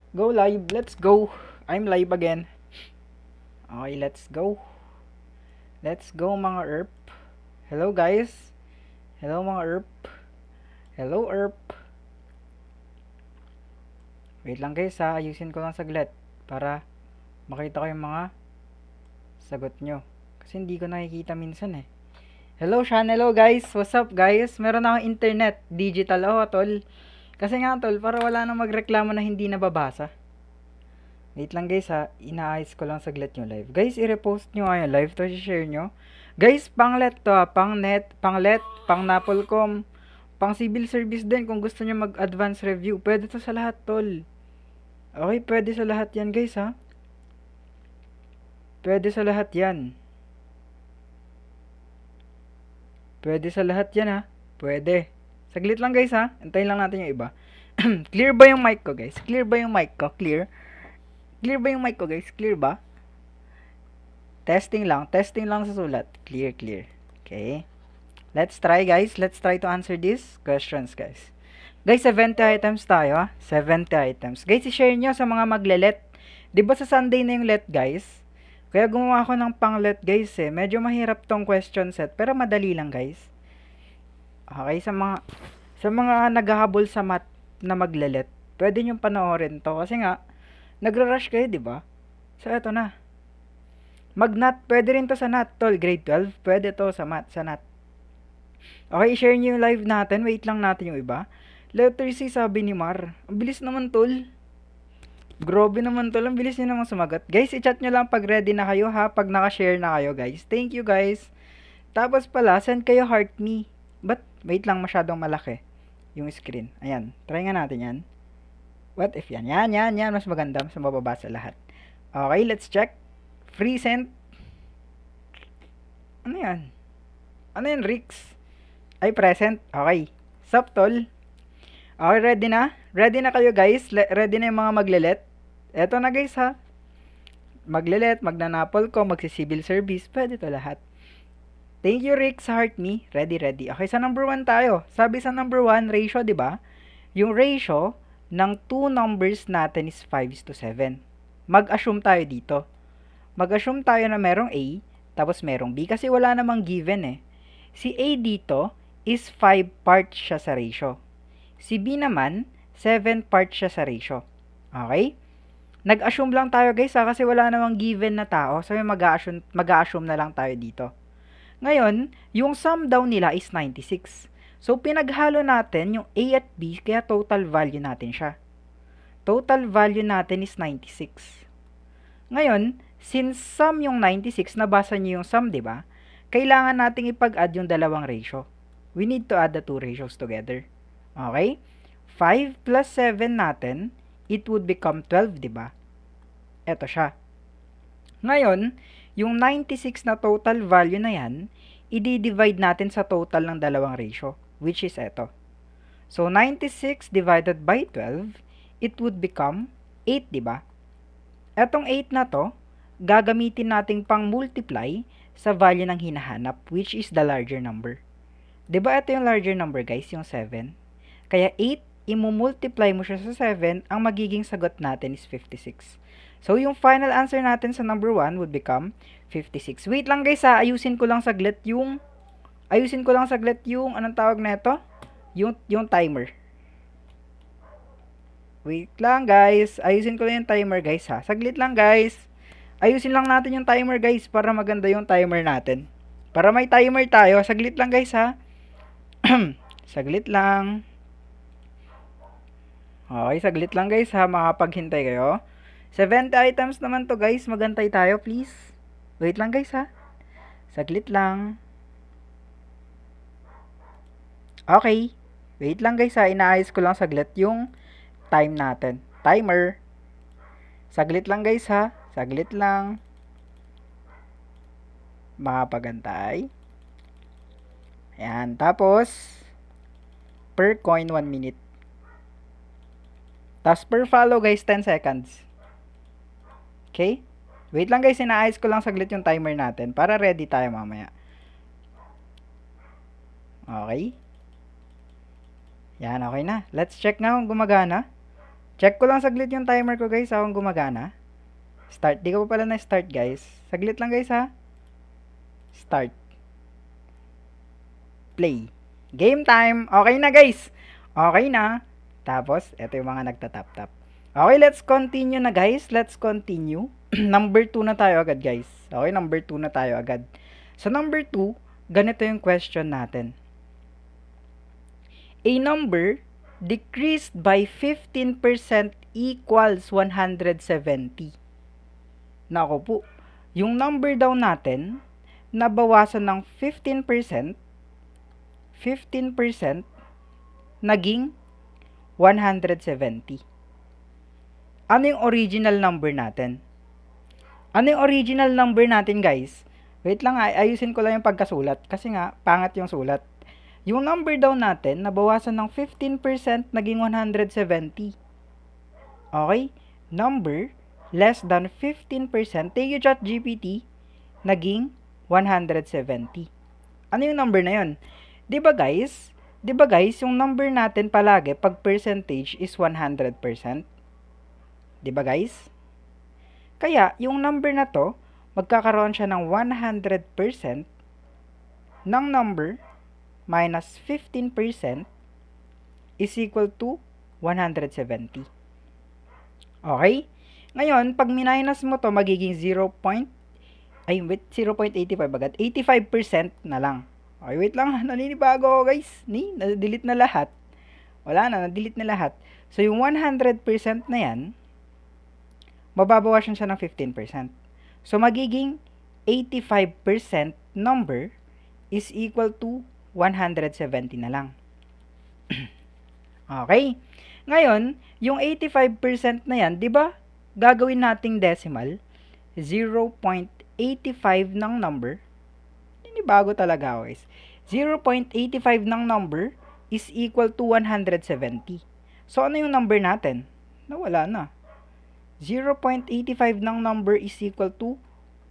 Go live. Let's go. I'm live again. Okay, let's go. Let's go mga ERP. Hello guys. Hello mga ERP. Hello ERP. Wait lang guys ha. Ayusin ko lang saglit para makita ko yung mga sagot nyo. Kasi hindi ko nakikita minsan eh. Hello Sean. Hello guys. What's up guys? Meron akong internet. Digital ako tol. Kasi nga tol, para wala nang magreklamo na hindi nababasa. Wait lang guys ha, inaayos ko lang saglit yung live. Guys, i-repost nyo nga yung live to, share nyo. Guys, pang-let to ha, pang-net, pang-let, pang-napolcom, pang-civil service din kung gusto nyo mag-advance review. Pwede to sa lahat tol. Okay, pwede sa lahat yan guys ha. Pwede sa lahat yan. Pwede sa lahat yan ha. Pwede. Saglit lang guys ha, antayin lang natin yung iba. Clear ba yung mic ko guys? Clear ba yung mic ko? Clear? Clear ba yung mic ko guys? Clear ba? Testing lang sa sulat. Clear, clear. Okay. Let's try guys. Let's try to answer these questions guys. Guys, 70 items tayo ha. 70 items. Guys, i-share nyo sa mga magle-let. Diba sa Sunday na yung let guys? Kaya gumawa ako ng pang-let guys eh. Medyo mahirap tong question set. Pero madali lang guys. Okay, sa mga naghahabol sa math na magle-let, pwede nyo panoorin to. Kasi nga, nagra-rush kayo, diba? So, eto na. Mag-nat, pwede rin to sa nat, tol. Grade 12, pwede to sa math, sa nat. Okay, share nyo yung live natin. Wait lang natin yung iba. Letter C, sabi ni Mar. Ang bilis naman, tol. Grabe naman, tol. Ang bilis nyo naman sumagot. Guys, i-chat nyo lang pag ready na kayo, ha? Pag naka-share na kayo, guys. Thank you, guys. Tapos pala, send kayo heart me. But, wait lang, masyadong malaki yung screen. Ayan, try nga natin yan. What if yan? Yan. Mas maganda, mas mababasa lahat. Okay, let's check. Free sent. Ano yan? Ano yan, Rix? Ay, present. Okay. Sup, tol? Okay, ready na? Ready na kayo, guys? Ready na yung mga maglelet? Eto na, guys, ha? Maglelet, magnanapol ko, magsi-civil service. Pwede to lahat. Thank you, Rick, sa heart me. Ready. Okay, sa number 1 tayo. Sabi sa number 1, ratio, di ba? Yung ratio ng two numbers natin is 5:7. Mag-assume tayo dito. Mag-assume tayo na merong A, tapos merong B. Kasi wala namang given eh. Si A dito is 5 parts siya sa ratio. Si B naman, 7 parts siya sa ratio. Okay? Nag-assume lang tayo guys ha, kasi wala namang given na tao. So mag-assume na lang tayo dito. Ngayon, yung sum daw nila is 96. So, pinaghalo natin yung A at B, kaya total value natin siya. Total value natin is 96. Ngayon, since sum yung 96, nabasa niyo yung sum, di ba? Kailangan nating ipag-add yung dalawang ratio. We need to add the two ratios together. Okay? 5 plus 7 natin, it would become 12, di ba? Ito siya. Ngayon, yung 96 na total value na yan, i-divide natin sa total ng dalawang ratio, which is ito. So, 96 divided by 12, it would become 8, di ba? Etong 8 na to, gagamitin nating pang multiply sa value ng hinahanap, which is the larger number. Di ba ito yung larger number guys, yung 7? Kaya 8, imumultiply mo siya sa 7, ang magiging sagot natin is 56. So, yung final answer natin sa number 1 would become 56. Wait lang guys ha, ayusin ko lang saglit yung, anong tawag na ito? Yung timer. Wait lang guys, ayusin ko lang yung timer guys ha. Saglit lang guys. Ayusin lang natin yung timer guys para maganda yung timer natin. Para may timer tayo, saglit lang guys ha. Saglit lang. Okay, saglit lang guys ha, makapaghintay kayo. 70 items naman to guys, magantay tayo please. Wait lang guys ha. Saglit lang. Okay. Wait lang guys ha, inaayos ko lang saglit yung time natin. Timer. Saglit lang guys ha. Saglit lang. Makapagantay. Ayan. Tapos, per coin 1 minute. Tapos per follow guys, 10 seconds. Okay? Wait lang guys, inaayos ko lang saglit yung timer natin para ready tayo mamaya. Okay? Yan, okay na. Let's check na kung gumagana. Check ko lang saglit yung timer ko guys, kung gumagana. Start. Di ka pa pala na-start guys. Saglit lang guys ha. Start. Play. Game time. Okay na guys. Okay na. Tapos, eto yung mga nagtatap-tap. Okay, let's continue na guys. Let's continue. Number 2 na tayo agad guys. Okay, number 2 na tayo agad. So, number 2, ganito yung question natin. A number decreased by 15% equals 170. Nako po, yung number daw natin, nabawasan ng 15%, naging 170. Ano yung original number natin? Ano yung original number natin guys? Wait lang, ayusin ko lang yung pagkasulat kasi nga, pangat yung sulat. Yung number daw natin, nabawasan ng 15%, naging 170. Okay? Number less than 15%, take you ChatGPT, naging 170. Ano yung number na yun? Diba guys, yung number natin palagi, pag percentage is 100%. Diba guys? Kaya, yung number na to, magkakaroon siya ng 100% ng number minus 15% is equal to 170. Okay? Ngayon, pag minus mo to, magiging 0.85 agad. 85% na lang. Okay, wait lang. Naninibago ako guys. Na-delete na lahat. Wala na, na-delete na lahat. So, yung 100% na yan, mababawasan siya ng 15%. So, magiging 85% number is equal to 170 na lang. Okay? Ngayon, yung 85% na yan, di ba, gagawin nating decimal, 0.85 ng number, hindi bago talaga guys, 0.85 ng number is equal to 170. So, ano yung number natin? Nawala na. 0.85 ng number is equal to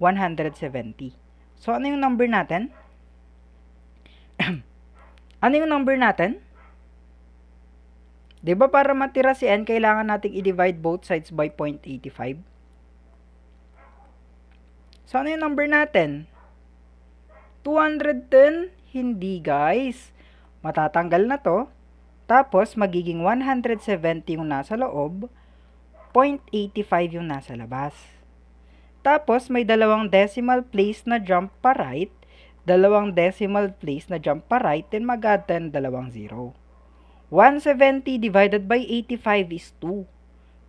170. So, ano yung number natin? Ano yung number natin? Diba para matira si n, kailangan nating i-divide both sides by 0.85? So, ano yung number natin? 210? Hindi guys. Matatanggal na to. Tapos, magiging 170 yung nasa loob. 0.85 yung nasa labas. Tapos, may dalawang decimal place na jump pa right. Dalawang decimal place na jump pa right. Then, mag-add tayo dalawang 0. 170 divided by 85 is 2.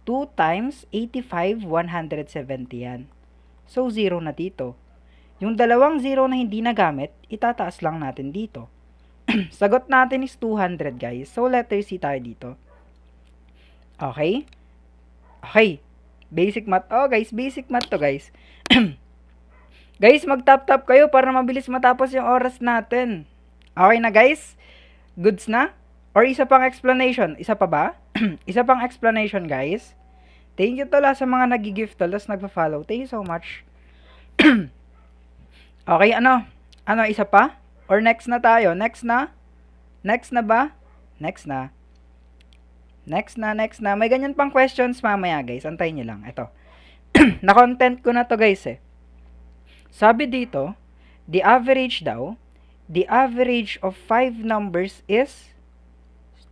2 times 85, 170 yan. So, 0 na dito. Yung dalawang 0 na hindi nagamit, itataas lang natin dito. Sagot natin is 200 guys. So, letter C tayo dito. Okay? Okay. Basic math. Oh guys, basic math to guys. Guys, mag-tap-tap kayo para mabilis matapos yung oras natin. Okay na guys? Goods na? Or isa pang explanation? Isa pa ba? Isa pang explanation guys. Thank you tala sa mga nag-gift tala, nagpa-follow. Thank you so much. Okay, ano? Ano, isa pa? Or next na tayo? Next na? Next na ba? Next na. Next na. May ganyan pang questions mamaya guys. Antayin nyo lang. Ito. Na-content ko na to guys eh. Sabi dito, the average daw, the average of 5 numbers is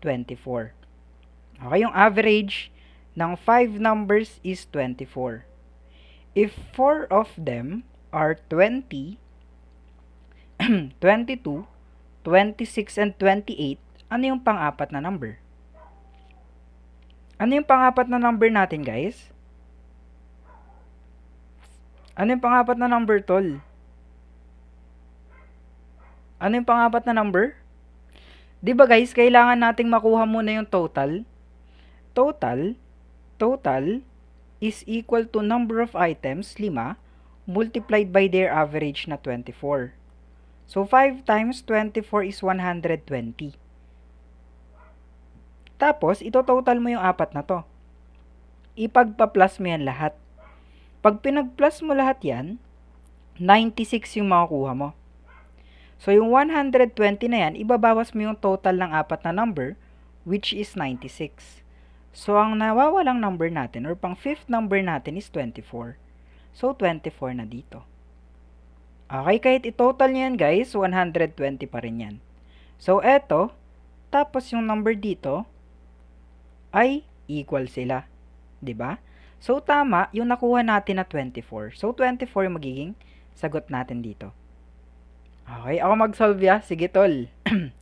24. Okay, yung average ng 5 numbers is 24. If 4 of them are 20, 22, 26, and 28, ano yung pang-apat na number? Ano yung pang-apat na number natin, guys? Ano yung pang-apat na number, tol? Ano yung pang-apat na number? Diba, guys, kailangan nating makuha muna yung total. Total is equal to number of items, 5, multiplied by their average na 24. So, 5 times 24 is 120. Tapos, ito total mo yung apat na to. Ipagpa-plus mo yan lahat. Pag pinag-plus mo lahat yan, 96 yung makukuha mo. So, yung 120 na yan, ibabawas mo yung total ng apat na number, which is 96. So, ang nawawalang number natin or pang fifth number natin is 24. So, 24 na dito. Okay, kahit i-total nyo yan guys, 120 pa rin yan. So, eto, tapos yung number dito ay equal sila. 'Di ba? So, tama yung nakuha natin na 24. So, 24 yung magiging sagot natin dito. Okay, ako mag-solve ya. Sige, tol.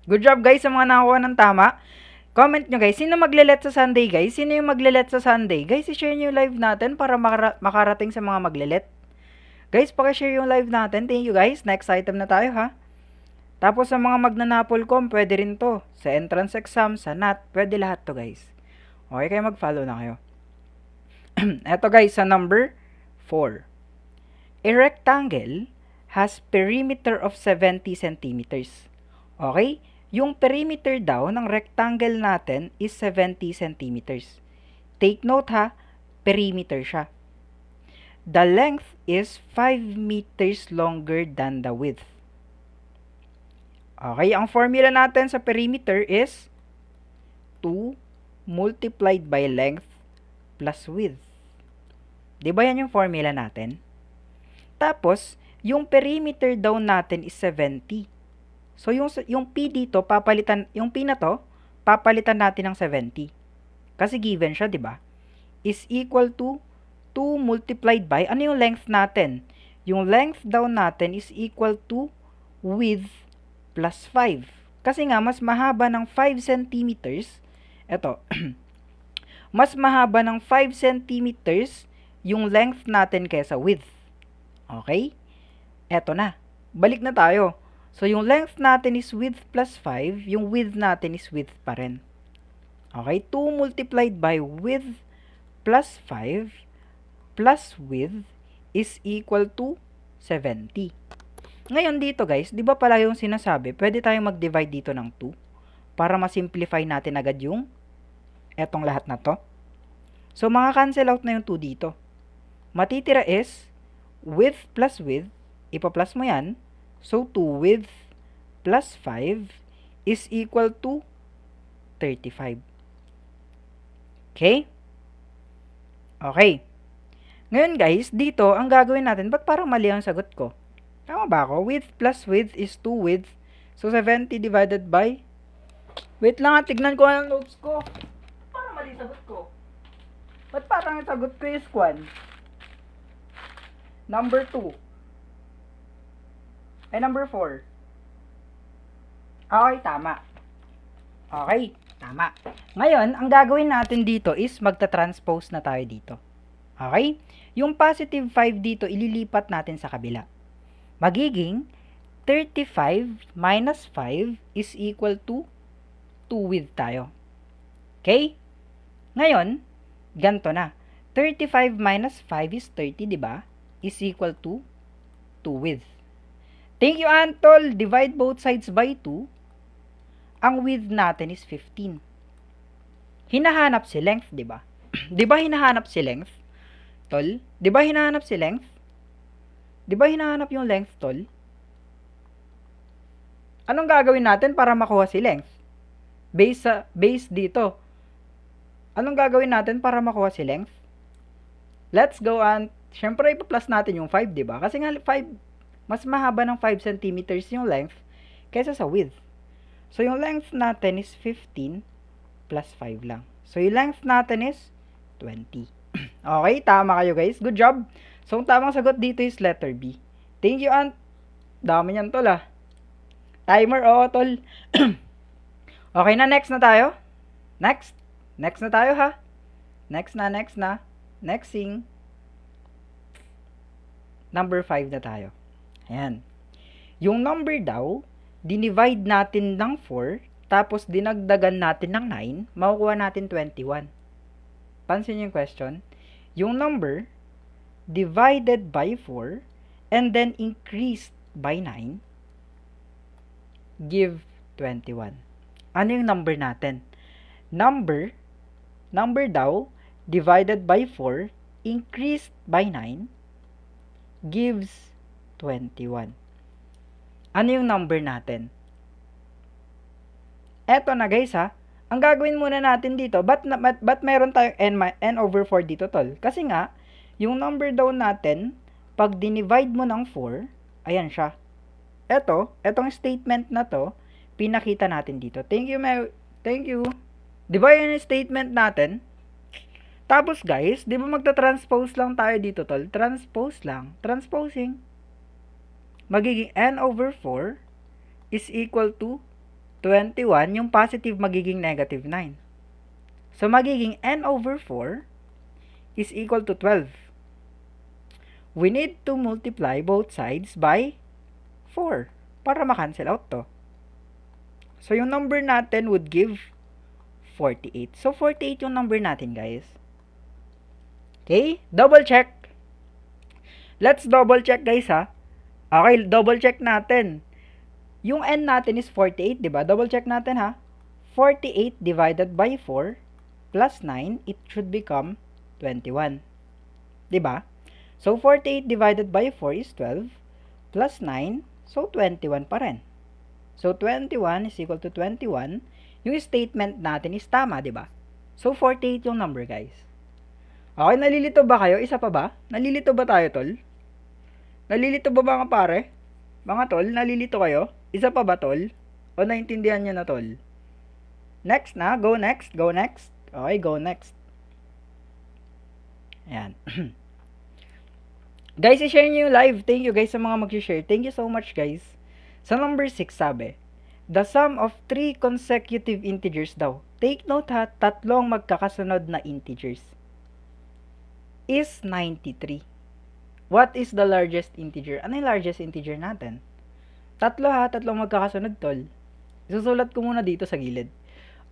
Good job guys sa mga nakakuha ng tama. Comment nyo guys, sino magle-let sa Sunday guys? Sino yung magle-let sa Sunday? Guys, i-share nyo yung live natin para makarating sa mga magle-let. Guys, paki-share yung live natin. Thank you guys. Next item na tayo ha. Tapos sa mga magnanapolcom, pwede rin to. Sa entrance exam, sa NAT, pwede lahat to guys. Okay, kayo mag-follow na kayo. Eto guys, sa number 4. A rectangle has perimeter of 70 centimeters. Okay? Yung perimeter daw ng rectangle natin is 70 centimeters. Take note ha, perimeter siya. The length is 5 meters longer than the width. Okay, ang formula natin sa perimeter is 2 multiplied by length plus width. Diba yan yung formula natin? Tapos, yung perimeter daw natin is 70. So, yung P dito, yung P na to, papalitan natin ng 70. Kasi given siya, diba? Is equal to 2 multiplied by, ano yung length natin? Yung length daw natin is equal to width plus 5. Kasi nga, mas mahaba ng 5 centimeters. Ito, mas mahaba ng 5 centimeters yung length natin kaysa width. Okay? Eto na. Balik na tayo. So, yung length natin is width plus 5. Yung width natin is width pa rin. Okay? 2 multiplied by width plus 5 plus width is equal to 70. Ngayon dito guys, di ba pala yung sinasabi, pwede tayong mag-divide dito ng 2 para ma-simplify natin agad yung etong lahat na to. So, cancel out na yung 2 dito. Matitira is width plus width. Ipa-plus mo yan. So, 2 width plus 5 is equal to 35. Okay? Okay. Ngayon guys, dito, ang gagawin natin, ba't parang mali ang sagot ko? Tama ba ako? Width plus width is 2 width. So, 70 divided by... Wait lang, tignan ko ang notes ko. Parang mali sagot ko. Ba't parang ang sagot ko is 1? Number 2. Ay, number 4. Okay, tama. Okay, tama. Ngayon, ang gagawin natin dito is magta-transpose na tayo dito. Okay? Yung positive 5 dito, ililipat natin sa kabila. Magiging 35 minus 5 is equal to 2 width tayo. Okay? Ngayon, ganito na. 35 minus 5 is 30, di ba? Is equal to 2 width. Thank you, Antol. Divide both sides by 2. Ang width natin is 15. Hinahanap si length, di ba? Di ba hinahanap si length? Tol? Di ba hinahanap si length? Di ba hinahanap yung length, tol? Anong gagawin natin para makuha si length? Base dito. Anong gagawin natin para makuha si length? Let's go and, syempre ipa-plus natin yung 5, di ba? Kasi nga 5, mas mahaba ng 5 centimeters yung length kaysa sa width. So, yung length natin is 15 plus 5 lang. So, yung length natin is 20. Okay, tama kayo guys. Good job. So, ang tamang sagot dito is letter B. Thank you, Ant. Dami niyan, tol, ah. Timer, oo, tol. Okay na, next na tayo. Next. Next na tayo, ha. Next na. Next thing. Number 5 na tayo. Ayan. Yung number daw, dinivide natin ng 4, tapos dinagdagan natin ng 9, makukuha natin 21. Pansin yung question. Yung number, divided by 4, and then increased by 9, give 21. Ano yung number natin? Number daw, divided by 4, increased by 9, gives 21. Ano yung number natin? Eto na guys ha, ang gagawin muna natin dito, ba't meron tayong n over 4 dito, tol? Kasi nga, yung number daw natin, pag dinivide mo ng 4, ayan siya. Etong statement na to, pinakita natin dito. Thank you. Di ba yun yung statement natin? Tapos guys, di ba magta-transpose lang tayo dito, tol? Transpose lang. Transposing. Magiging n over 4 is equal to 21, yung positive magiging negative 9. So, magiging n over 4 is equal to 12. We need to multiply both sides by 4 para ma-cancel out to. So, yung number natin would give 48. So, 48 yung number natin, guys. Okay? Double check. Let's double check, guys, ha? Okay, double check natin. Yung n natin is 48, di ba? Double check natin, ha? 48 divided by 4 plus 9, it should become 21. Di ba? So, 48 divided by 4 is 12 plus 9, so 21 pa rin. So, 21 is equal to 21. Yung statement natin is tama, di ba? So, 48 yung number, guys. Okay, nalilito ba kayo? Isa pa ba? Nalilito ba tayo, tol? Nalilito ba mga pare? Mga tol, nalilito kayo? Isa pa ba, tol? O naintindihan nyo na, tol? Next na. Go next. Go next. Okay, go next. Ayan. Guys, i-share nyo yung live. Thank you, guys, sa mga mag-share. Thank you so much, guys. Sa number 6, sabi, the sum of 3 consecutive integers daw. Take note, ha, tatlong magkakasunod na integers is 93. What is the largest integer? Ano yung largest integer natin? Tatlong magkakasunod, tol. Isusulat ko muna dito sa gilid.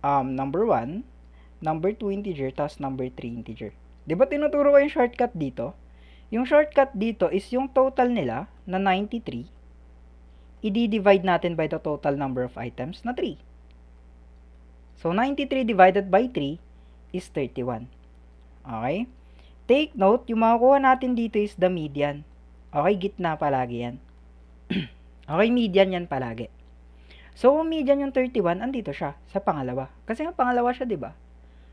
Number 1, number 2 integer, tapos number 3 integer. Diba tinuturo ko yung shortcut dito? Yung shortcut dito is yung total nila na 93, i-divide natin by the total number of items na 3. So, 93 divided by 3 is 31. Okay? Take note, yung makukuha natin dito is the median. Okay, gitna palagi yan. Okay, median yan palagi. So, median yung 31, andito siya sa pangalawa. Kasi nga pangalawa siya, di ba?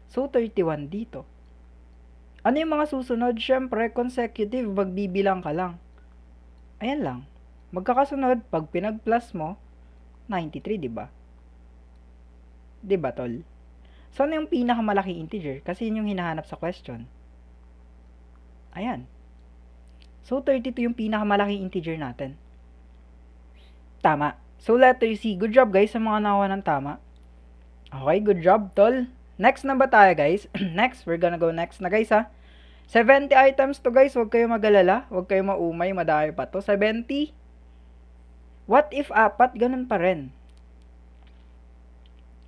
So, 31 dito. Ano yung mga susunod? Syempre, consecutive, magbibilang ka lang. Ayan lang. Magkakasunod, pag pinag-plus mo, 93, di ba? Di ba, tol? So, ano yung pinakamalaking integer? Kasi yun yung hinahanap sa question. Ayan. So, 32 yung pinakamalaking integer natin. Tama. So, letter C. Good job, guys, sa mga nakawa ng tama. Okay, good job, tol. Next na ba tayo, guys? Next, we're gonna go next na, guys, ha? 70 items to, guys. Huwag kayo mag-alala. Huwag kayo maumay. Madami pa to. 70. What if 4? Ganun pa rin.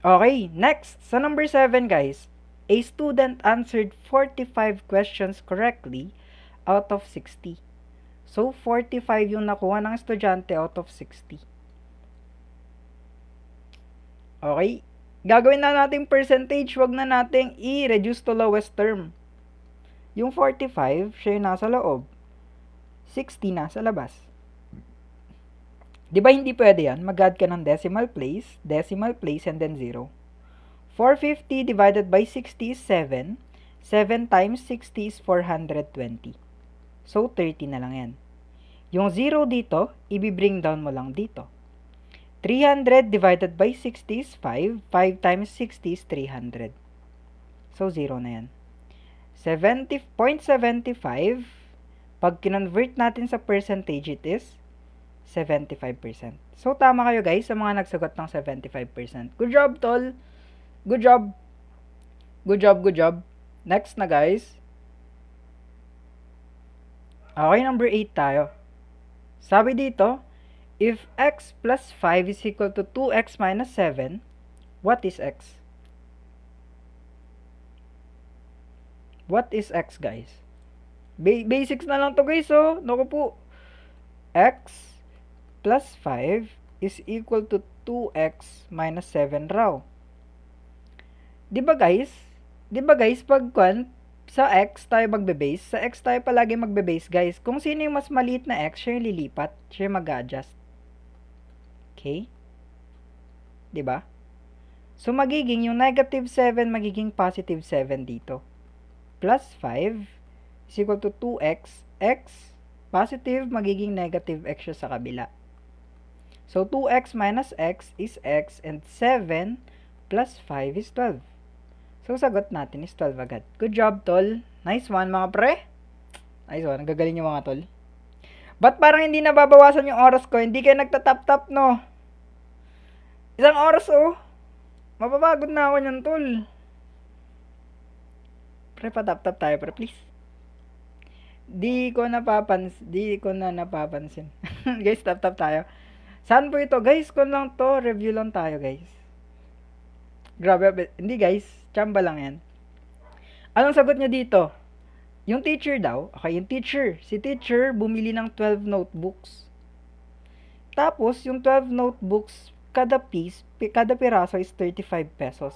Okay, next. Sa number 7, guys. A student answered 45 questions correctly out of 60. So, 45 yung nakuha ng estudyante out of 60. Okay? Gagawin na natin percentage. Wag na nating i-reduce to lowest term. Yung 45, siya yung nasa loob. 60 nasa labas. Di ba hindi pwede yan? Mag-add ka ng decimal place, and then 0. 450 divided by 60 is 7. 7 times 60 is 420. So, 30 na lang yan. Yung 0 dito, i-bring down mo lang dito. 300 divided by 60 is 5. 5 times 60 is 300. So, 0 na yan. 70.75, pag kinonvert natin sa percentage, it is 75%. So, tama kayo, guys, sa mga nagsagot ng 75%. Good job, tol! Good job! Good job, good job. Next na, guys. Okay, number 8 tayo. Sabi dito, if x plus 5 is equal to 2x minus 7, what is x? What is x, guys? Basics na lang to, guys, oh. Naku po. X plus 5 is equal to 2x minus 7 raw. Diba guys, pag sa x tayo magbe-base, sa x tayo palagi magbe-base, guys. Kung sino yung mas maliit na x, siya yung lilipat, siya yung mag-adjust. Okay? Diba? So, magiging yung negative 7, magiging positive 7 dito. Plus 5 is equal to 2x. X, positive, magiging negative x siya sa kabila. So, 2x minus x is x, and 7 plus 5 is 12. So, sagot natin is 12 agad. Good job, tol. Nice one, mga pre. Nice one. Gagaling yung mga tol. Ba't parang hindi nababawasan yung oras ko? Hindi kayo nagtatap-tap, no? Isang oras, oh. Mapapagod na ako niyan, tol. Pre, patap-tap tayo, pre, please. Di ko na napapansin. Guys, tap-tap tayo. Saan po ito? Guys, kung lang to, review lang tayo, guys. Grabe, hindi guys, chamba lang yan. Anong sagot niya dito? Yung teacher daw, okay, si teacher bumili ng 12 notebooks. Tapos, yung 12 notebooks, kada piraso is 35 pesos.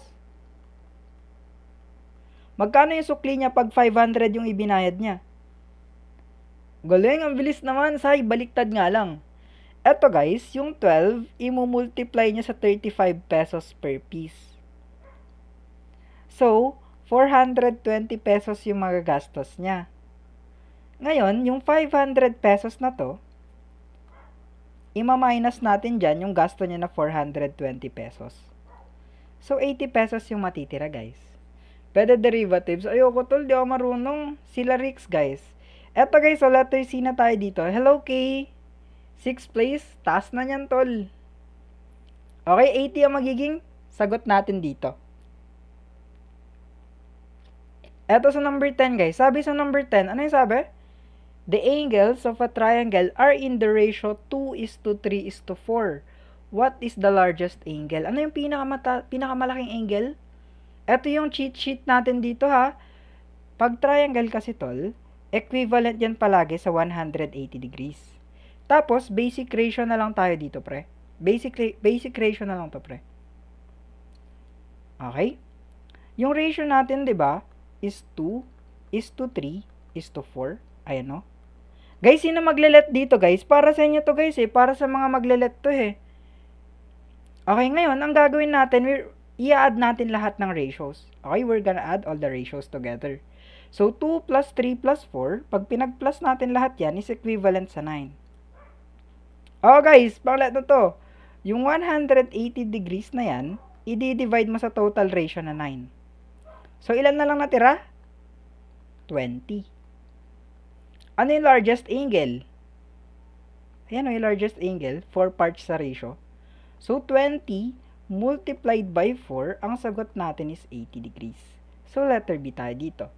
Magkano yung sukli niya pag 500 yung ibinayad niya? Galing, ang bilis naman, say, baliktad nga lang. Eto guys, yung 12, imumultiply niya sa 35 pesos per piece. So, 420 pesos yung magagastos niya. Ngayon, yung 500 pesos na to, ima-minus natin dyan yung gasto niya na 420 pesos. So, 80 pesos yung matitira, guys. Pwede derivatives. Ayoko, tol. Di ako marunong. Sila Rix, guys. Eto, guys. So, letter C na tayo dito. Hello, K. 6th place. Taas na niyan, tol. Okay, 80 ang magiging sagot natin dito. Eto sa number 10, guys. Sabi sa number 10, ano yung sabi? The angles of a triangle are in the ratio 2:3:4. What is the largest angle? Ano yung pinakamalaking angle? Eto yung cheat sheet natin dito, ha. Pag triangle kasi, tol, equivalent yan palagi sa 180 degrees. Tapos, basic ratio na lang tayo dito, pre. Basic ratio na lang to, pre. Okay? Yung ratio natin, di ba, is 2:3:4. Ayan, no? Guys, sino maglelet dito, guys? Para sa inyo to, guys, eh. Para sa mga maglelet to, eh. Okay, ngayon, ang gagawin natin, i-add natin lahat ng ratios. Okay, we're gonna add all the ratios together. So, 2 plus 3 plus 4, pag pinag-plus natin lahat yan, is equivalent sa 9. Oh, guys, panglet na to. Yung 180 degrees na yan, i-divide mo sa total ratio na 9. So, ilan na lang natira? 20. Ano yung largest angle? Ayan o, yung largest angle. 4 parts sa ratio. So, 20 multiplied by 4, ang sagot natin is 80 degrees. So, letter B tayo dito.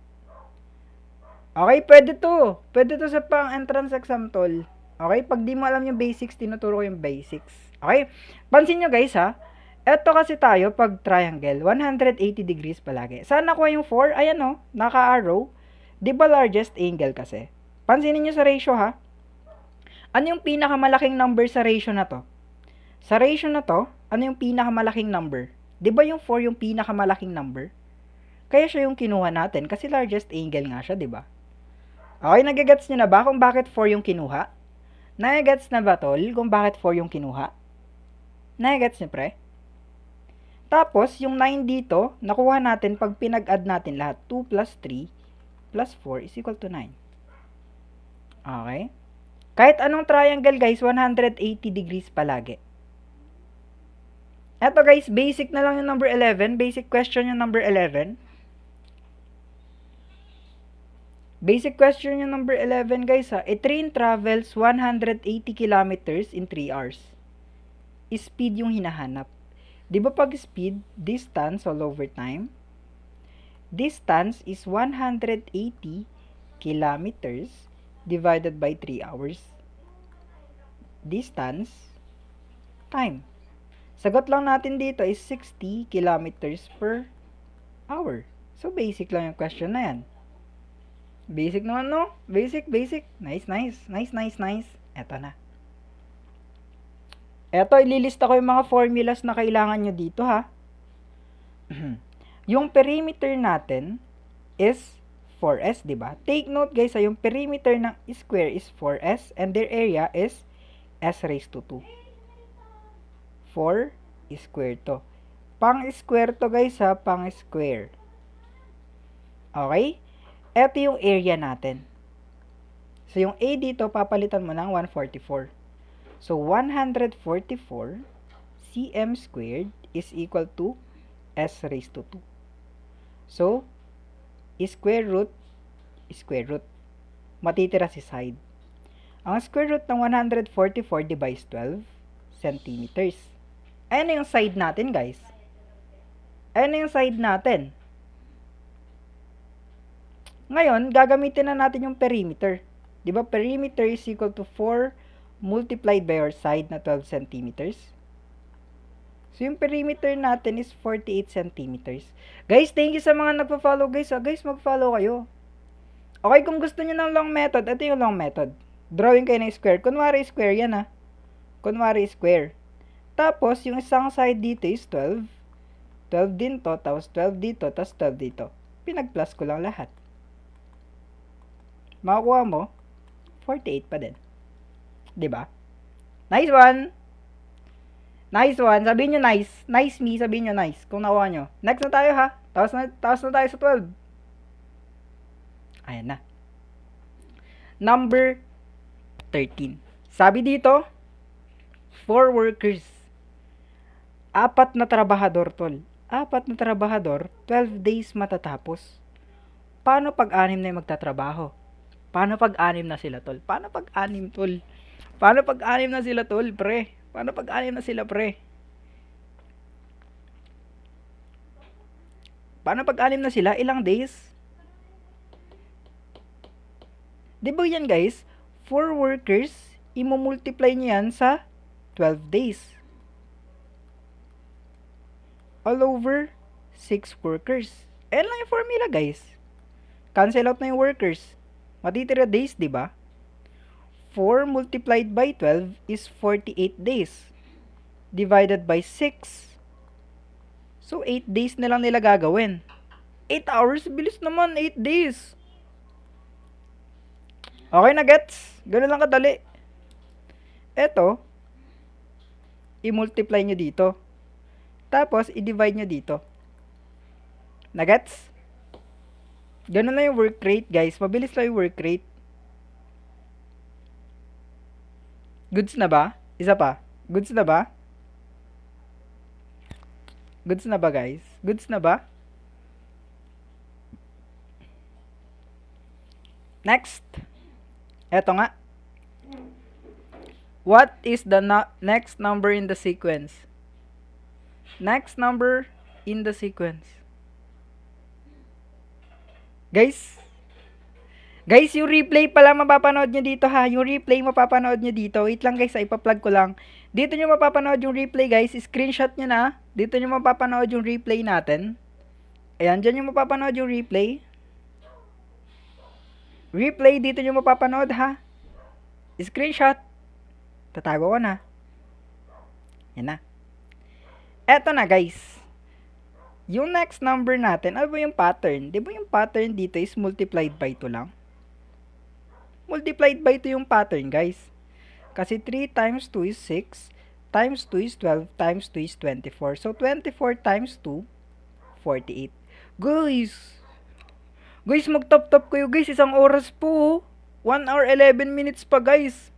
Okay, pwede to. Pwede to sa pang-entrance exam, tol. Okay, pag di mo alam yung basics, tinuturo ko yung basics. Okay, pansin nyo guys, ha. Eto kasi tayo, pag triangle, 180 degrees palagi. Saan nakuha yung 4? Ayan o, naka-arrow. Di ba largest angle kasi? Pansinin nyo sa ratio, ha. Ano yung pinakamalaking number sa ratio na to? Sa ratio na to, ano yung pinakamalaking number? Di ba yung 4 yung pinakamalaking number? Kaya siya yung kinuha natin kasi largest angle nga siya, di ba? Okay, nagigets nyo na ba kung bakit 4 yung kinuha? Nagigets na ba, tol, kung bakit 4 yung kinuha? Nagigets nyo, pre? Tapos, yung 9 dito, nakuha natin pag pinag-add natin lahat. 2 plus 3 plus 4 is equal to 9. Okay? Kahit anong triangle, guys, 180 degrees palagi. Eto, guys, basic na lang yung number 11. Basic question yung number 11. Basic question yung number 11, guys, ha. A train travels 180 kilometers in 3 hours. Speed yung hinahanap. Di ba pag speed, distance all over time? Distance is 180 kilometers divided by 3 hours. Distance, time. Sagot lang natin dito is 60 kilometers per hour. So, basic lang yung question na yan. Basic naman, no? Basic. Nice. Eto na. Eto, ililista ko yung mga formulas na kailangan nyo dito, ha. Yung perimeter natin is 4s, di ba? Take note, guys, yung perimeter ng square is 4s and their area is s raised to 2. 4 square to. Pang-square to guys ha, pang-square. Okay? Ito yung area natin. So, yung A dito, papalitan mo ng 144. So, 144 cm squared is equal to S raised to 2. So, square root, matitira si side. Ang square root ng 144 divides 12 centimeters. Ayan yung side natin, guys. Ayan yung side natin. Ngayon, gagamitin na natin yung perimeter. Diba, perimeter is equal to 4 multiplied by our side na 12 centimeters. So, yung perimeter natin is 48 centimeters. Guys, thank you sa mga nagpa-follow, guys. Guys, mag-follow kayo. Okay, kung gusto niyo ng long method, ito yung long method. Drawing kayo ng square. Kunwari square yan, ha. Kunwari square. Tapos, yung isang side dito is 12. 12 din to, tapos 12 dito, tapos 12 dito. Pinag-plus ko lang lahat. Makakuha mo, 48 pa din. Diba? Nice one! Nice one. Sabihin nyo nice. Nice me. Sabihin nyo nice. Kung nakuha nyo. Next na tayo ha. Tapos na tayo sa 12. Ayan na. Number 13. Sabi dito, 4 workers. 4 na trabahador, tol. 4 na trabahador, 12 days matatapos. Paano pag 6 na yung magtatrabaho? Paano pag 6 na sila, tol? Paano pag 6, tol? Paano pag 6 na sila, tol, pre? Paano pag 6 na sila, pre? Paano pag 6 na sila? Ilang days? Di ba yan, guys? 4 workers, imumultiply nyo yan sa 12 days. All over 6 workers. Ayan lang yung formula, guys. Cancel out na yung workers. Matitira days, di ba? 4 multiplied by 12 is 48 days. Divided by 6. So, 8 days na lang nila gagawin. 8 hours? Bilis naman, 8 days. Okay na, gets? Ganun lang kadali. Eto, i-multiply nyo dito. Tapos, i-divide nyo dito. Na-gets? Ganun na yung work rate, guys. Mabilis lang yung work rate. Goods na ba? Isa pa. Goods na ba? Goods na ba, guys? Goods na ba? Next. Eto nga. What is the next number in the sequence? Next number in the sequence. Guys, yung replay pala mapapanood nyo dito ha. Yung replay mapapanood nyo dito. Wait lang guys, ipa-plug ko lang. Dito nyo mapapanood yung replay guys. Screenshot nyo na. Dito nyo mapapanood yung replay natin. Ayan, dyan nyo mapapanood yung replay. Replay, dito nyo mapapanood ha. Screenshot. Tatago ko na. Yan na. Eto na guys. Yung next number natin, ano ba yung pattern? Di ba yung pattern dito is multiplied by 2 lang? Multiplied by 2 yung pattern, guys. Kasi 3 times 2 is 6, times 2 is 12, times 2 is 24. So, 24 times 2, 48. Guys, mag-top-top kayo, guys. Isang oras po. 1 hour, 11 minutes pa, guys.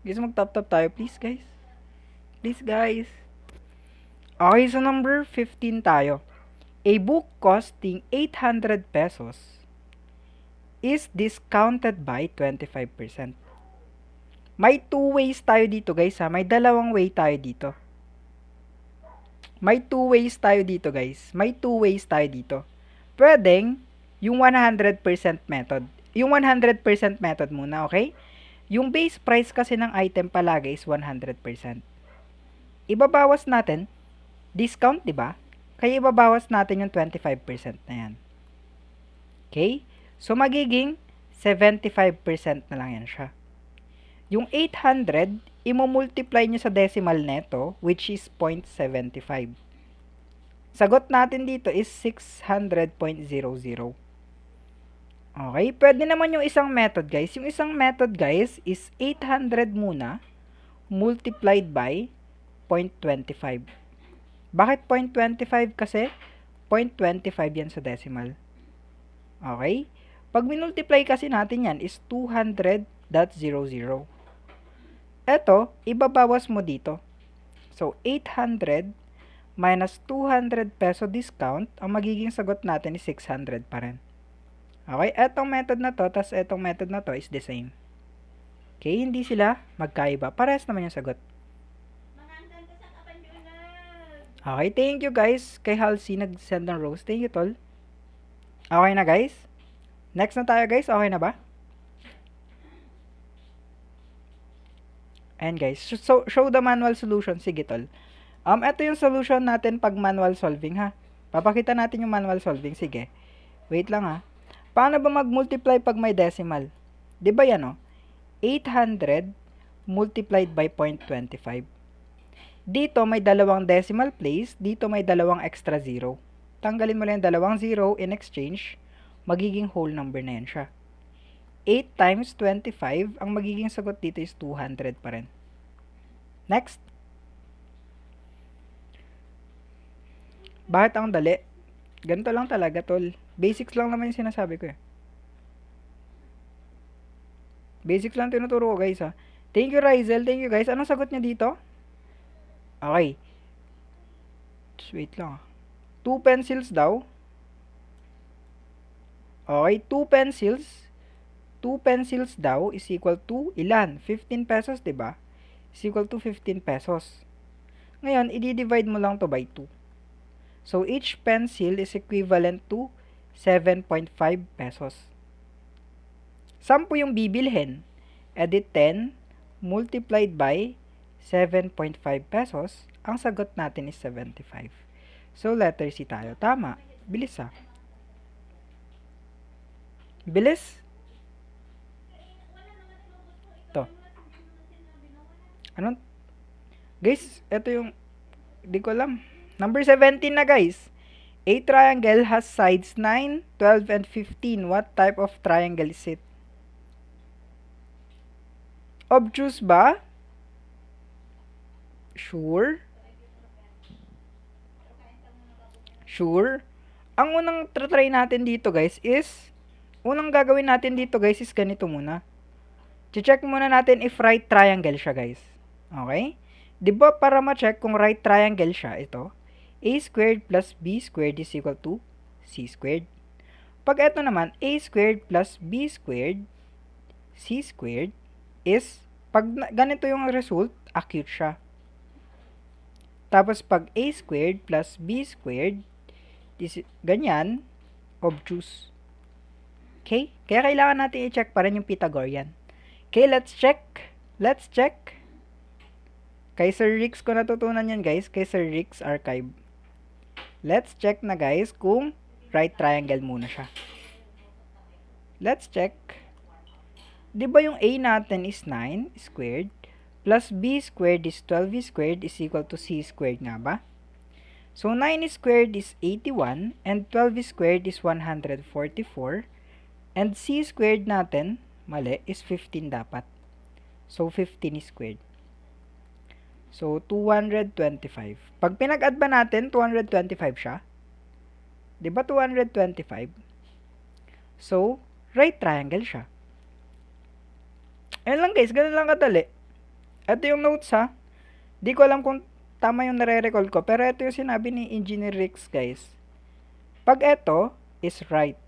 Guys, mag-top-top tayo, please, guys. Please, guys. Okay, so number 15 tayo. A book costing 800 pesos is discounted by 25%. May 2 ways tayo dito, guys, ha. May dalawang way tayo dito. May 2 ways tayo dito, guys. May 2 ways tayo dito. Pwedeng yung 100% method. Yung 100% method muna, okay? Yung base price kasi ng item palagi is 100%. Ibabawas natin discount, di ba? Kaya ibabawas natin yung 25% na yan. Okay? So, magiging 75% na lang yan siya. Yung 800, imumultiply nyo sa decimal neto, which is 0.75. Sagot natin dito is 600.00. Okay? Pwede naman yung isang method, guys. Yung isang method, guys, is 800 muna, multiplied by 0.25. Bakit 0.25 kasi? 0.25 yan sa decimal. Okay? Pag minultiply kasi natin yan is 200.00. Eto, ibabawas mo dito. So, 800 minus 200 peso discount, ang magiging sagot natin is 600 pa rin. Okay? Etong method na to, tas etong method na to is the same. Okay? Hindi sila magkaiba. Parehas naman yung sagot. Okay, thank you guys. Kay Halsey nag-send ng rose. Thank you, tol. Okay na guys? Next na tayo guys. Okay na ba? Ayan guys. So, show the manual solution. Sige, tol. Ito yung solution natin pag manual solving ha. Papakita natin yung manual solving. Sige. Wait lang ha. Paano ba mag-multiply pag may decimal? Di ba yan o? 800 multiplied by 0.25. Dito may dalawang decimal place, dito may dalawang extra zero. Tanggalin mo lang yung dalawang zero, in exchange, magiging whole number na yan siya. 8 times 25, ang magiging sagot dito is 200 pa rin. Next. Bakit ang dali? Ganito lang talaga, tol. Basics lang naman yung sinasabi ko eh. Basics lang tinuturo ko guys ha. Thank you Rizel, thank you guys. Anong sagot niya dito? Okay. Just wait lang. 2 pencils daw. Okay, 2 pencils. 2 pencils daw is equal to ilan? 15 pesos, 'di ba? Is equal to 15 pesos. Ngayon, i-divide mo lang to by 2. So, each pencil is equivalent to 7.5 pesos. 10 yung bibilhin. Edit 10 multiplied by 7.5 pesos, ang sagot natin is 75. So, letter C tayo. Tama. Bilis ha. Bilis. Ito. Ano? Guys, ito yung, di ko alam. Number 17 na guys. A triangle has sides 9, 12, and 15. What type of triangle is it? Obtuse ba? Sure? Sure? Ang unang try natin dito guys is, unang gagawin natin dito guys is ganito muna. Check muna natin if right triangle siya guys. Okay? Diba para ma-check kung right triangle siya, ito, a squared plus b squared is equal to c squared. Pag ito naman, a squared plus b squared, c squared, is, pag ganito yung result, acute siya. Tapos, pag a squared plus b squared is ganyan, obtuse. Okay? Kaya kailangan natin i-check pa rin yung Pythagorean. Okay, let's check. Let's check. Kay Sir Rix ko natutunan yan, guys. Kay Sir Rix Archive. Let's check na, guys, kung right triangle muna siya. Let's check. Diba yung a natin is 9 squared? Plus b squared is 12 squared is equal to c squared nga ba? So, 9 squared is 81 and 12 squared is 144 and c squared natin, mali, is 15 dapat. So, 15 squared. So, 225. Pag pinag-add ba natin, 225 siya? Diba 225? So, right triangle siya. Ayan lang guys, ganun lang kadali. Ito yung notes ha. Di ko alam kung tama yung nare-recall ko. Pero ito yung sinabi ni Engineer Rix guys. Pag ito is right.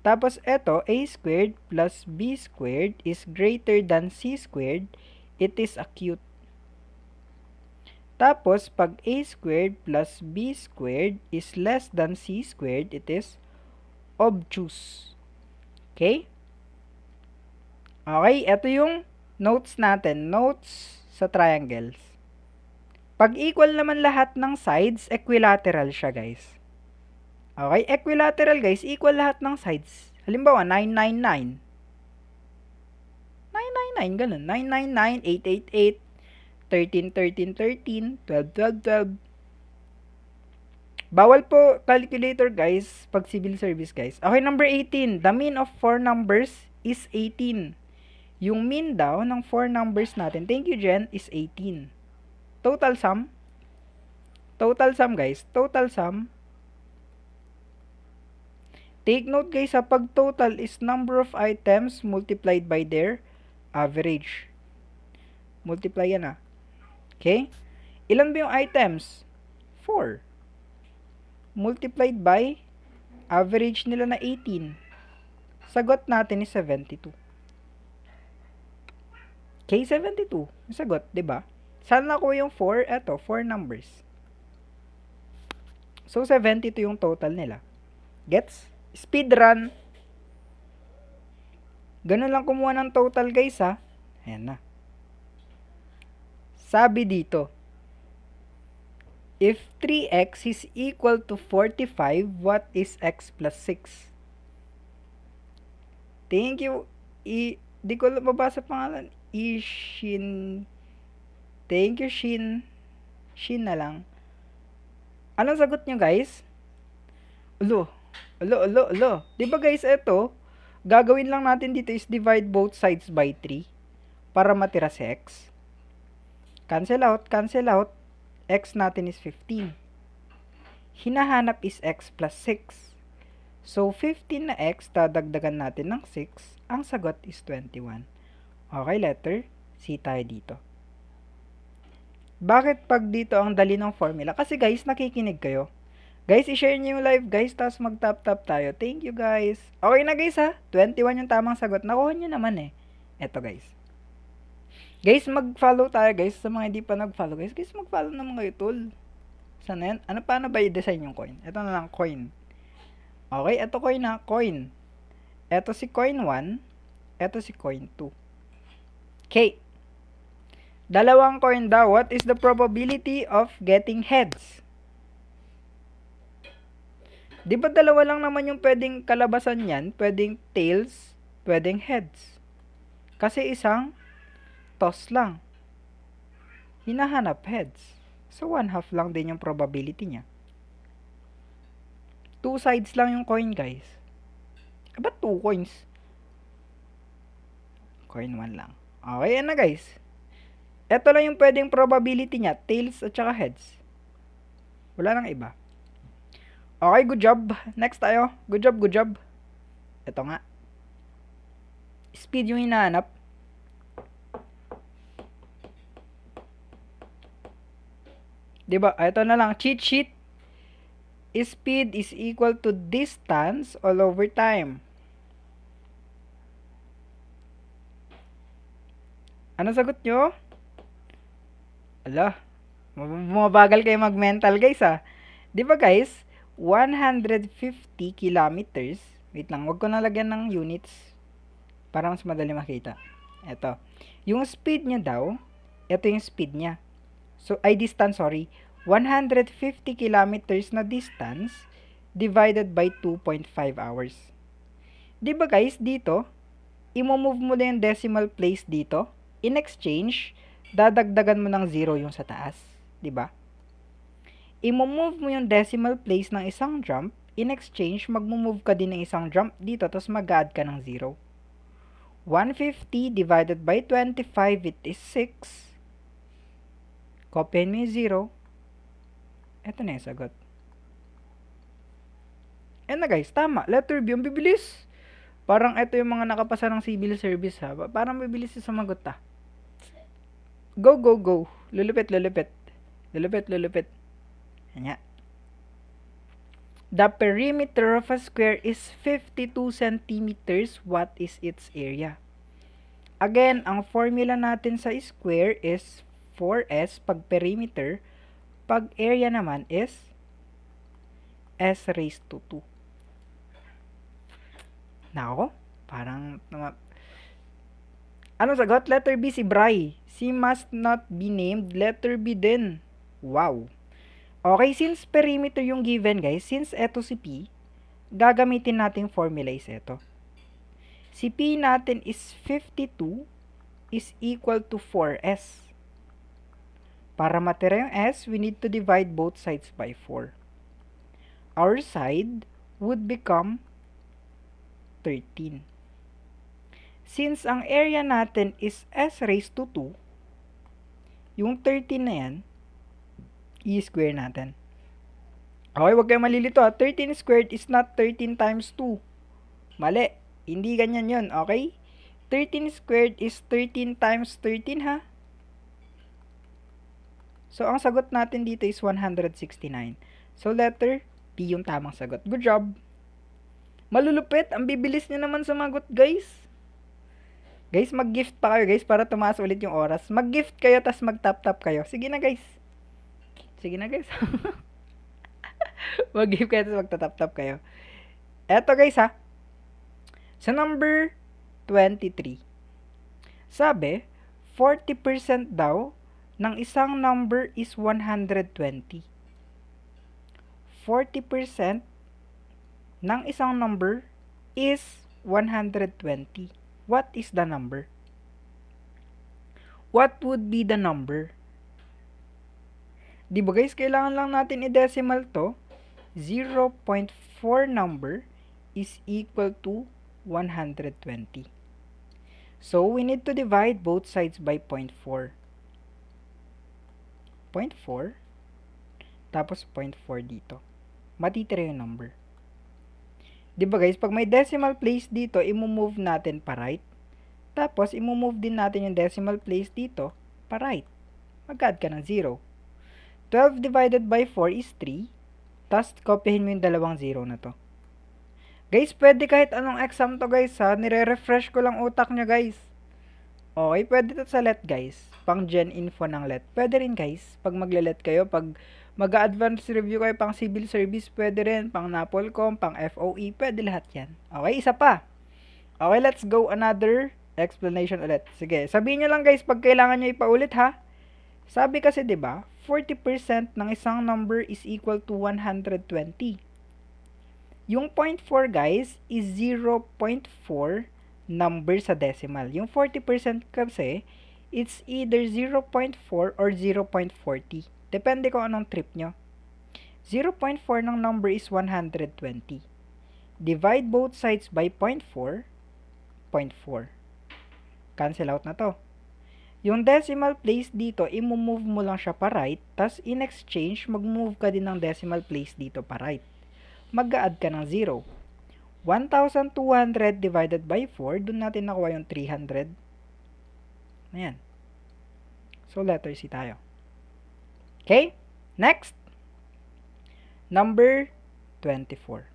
Tapos ito, a squared plus b squared is greater than c squared. It is acute. Tapos pag a squared plus b squared is less than c squared, it is obtuse. Okay? Okay, ito yung notes natin, notes sa triangles. Pag equal naman lahat ng sides, equilateral siya, guys. Okay, equilateral, guys, equal lahat ng sides. Halimbawa, 999. 999, ganun. 999, 888, 13, 13, 13, 12, 12, 12. Bawal po calculator, guys, pag civil service, guys. Okay, number 18. The mean of 4 numbers is 18. Yung mean daw ng 4 numbers natin, thank you Jen, is 18. Total sum, Total sum guys. Total sum. Take note guys ha, pag total is number of items multiplied by their average. Multiply yan ha. Okay? Ilan ba yung items? 4. Multiplied by average nila na 18. Sagot natin is 72. Okay, 72. Yung sagot, 'di ba? Saan nakuha yung 4? Eto, 4 numbers. So 72 yung total nila. Gets? Speed run. Ganun lang kumuha ng total guys ha. Ayan na. Sabi dito, if 3x is equal to 45, what is x plus 6? Thank you. Di ko mabasa pangalan. Ishin. Thank you, Shin. Shin na lang. Anong sagot nyo guys? Alo. Diba guys, ito, gagawin lang natin dito is divide both sides by 3 para matira si x. Cancel out. X natin is 15. Hinahanap is x plus 6. So, 15 na x, dadagdagan natin ng 6. Ang sagot is 21. Okay, letter C tayo dito. Bakit pag dito ang dali ng formula? Kasi guys, nakikinig kayo. Guys, i-share nyo yung live guys, tapos mag-tap-tap tayo. Thank you guys. Okay na guys ha, 21 yung tamang sagot. Nakuha nyo naman eh. Eto guys. Guys, mag-follow tayo guys. Sa mga hindi pa nag-follow guys, mag-follow naman kayo tol. Sana yan? Paano ba i-design yung coin? Ito na lang, coin. Okay, ito coin ha, coin. Ito si coin 1. Ito si coin 2. Okay. Dalawang coin daw. What is the probability of getting heads? Di ba dalawa lang naman yung pwedeng kalabasan yan? Pwedeng tails, pwedeng heads. Kasi isang toss lang. Hinahanap heads. So, 1/2 lang din yung probability niya. 2 sides lang yung coin, guys. Ba't 2 coins? Coin 1 lang. Okay, yan na, guys. Ito lang yung pwedeng probability niya. Tails at saka heads. Wala nang iba. Okay, good job. Next tayo. Good job. Ito nga. Speed yung hinahanap. Diba? Ito na lang. Cheat sheet. Speed is equal to distance all over time. Ano sagot nyo? Ala. Mabagal kayo mag-mental guys ha. Diba guys? 150 kilometers. Wait lang, wag ko nalagyan ng units para mas madali makita. Ito. Yung speed niya daw, ito yung speed niya. So, distance, sorry. 150 kilometers na distance divided by 2.5 hours. Diba guys, dito, i-move mo na yung decimal place dito. In exchange, dadagdagan mo ng 0 yung sa taas. Diba? I-move mo yung decimal place ng isang jump, in exchange, mag-move ka din ng isang jump dito, tapos mag-add ka ng 0. 150 divided by 25, it is 6. Copyin mo yung 0. Ito na yung sagot. Na guys, tama. Letter B, ang bibilis. Parang ito yung mga nakapasa ng civil service ha. Parang bibilis yung sumagot ha. Go. Lulupit. Kanya. The perimeter of a square is 52 centimeters. What is its area? Again, ang formula natin sa square is 4s pag perimeter. Pag area naman is s raised to 2. Nako, parang ano sagot? Letter B si Bray. C must not be named. Letter B din. Wow. Okay, since perimeter yung given guys, since eto si P, gagamitin nating formula is eto. Si P natin is 52 is equal to 4S. Para matira yung S, we need to divide both sides by 4. Our side would become 13. Since ang area natin is S raised to 2, yung 13 na yan, i-square natin. Okay, wag kayong malilito ha. 13 squared is not 13 times 2. Mali. Hindi ganyan yun, okay? 13 squared is 13 times 13 ha. So, ang sagot natin dito is 169. So, letter P yung tamang sagot. Good job. Malulupit. Ang bibilis niya naman sumagot, guys. Guys, mag-gift pa kayo, guys, para tumaas ulit yung oras. Mag-gift kayo, tas mag-tap-tap kayo. Sige na, guys. Sige na, guys. Mag-gift kayo, tas mag-tap-tap kayo. Eto, guys, ha. Sa number 23, sabi, 40% daw ng isang number is 120. 40% ng isang number is 120. What is the number? What would be the number? Di ba guys, kailangan lang natin i-decimal to. 0.4 number is equal to 120. So, we need to divide both sides by 0.4. 0.4. Tapos 0.4 dito. Matitira yung number. Diba guys, pag may decimal place dito, i-move natin pa right. Tapos, i-move din natin yung decimal place dito pa right. Mag-add ka ng 0. 12 divided by 4 is 3. Tapos, kopyahin mo yung dalawang 0 na to. Guys, pwede kahit anong exam to guys ha. Nire-refresh ko lang utak nyo guys. Okay, pwede to sa LET guys. Pang gen info ng LET. Pwede rin guys. Pag magle-LET kayo, pag mag-advance review kayo pang civil service, pwede rin. Pang NAPOLCOM, pang FOE, pwede lahat yan. Okay, isa pa. Okay, let's go another explanation ulit. Sige, sabihin nyo lang guys pag kailangan nyo ipaulit ha. Sabi kasi 'di ba, 40% ng isang number is equal to 120. Yung 0.4 guys is 0.4 number sa decimal. Yung 40% kasi, it's either 0.4 or 0.40. Depende kung anong trip nyo. 0.4 ng number is 120. Divide both sides by 0.4, 0.4. Cancel out na to. Yung decimal place dito, i-move mo lang siya pa right, tas in exchange, mag-move ka din ng decimal place dito pa right. Mag-add ka ng 0. 1,200 divided by 4, dun natin nakuha yung 300. Ayan. So, letter C tayo. Okay? Next. Number 24.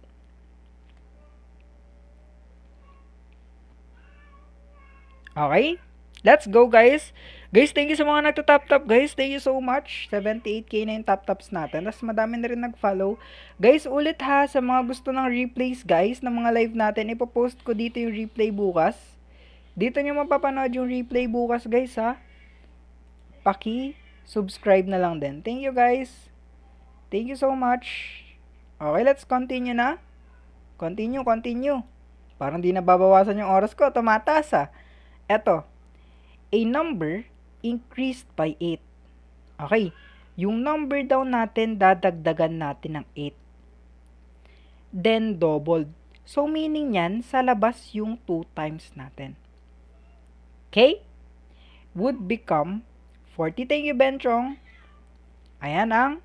Okay? Let's go, guys. Guys, thank you sa mga nagtatap-tap, guys. Thank you so much. 78k na yung tap-taps natin. Tapos madami na rin nag-follow. Guys, ulit ha, sa mga gusto ng replays, guys, ng mga live natin, ipopost ko dito yung replay bukas. Dito nyo mapapanood yung replay bukas, guys, ha. Paki-subscribe na lang din. Thank you, guys. Thank you so much. Okay, let's continue na. Continue. Parang di nababawasan yung oras ko. Tumataas, ha. Eto. A number increased by 8. Okay. Yung number daw natin, dadagdagan natin ng 8. Then, doubled. So, meaning yan, sa labas yung 2 times natin. Okay? Would become 40. Thank you, Benchong. Ayan ang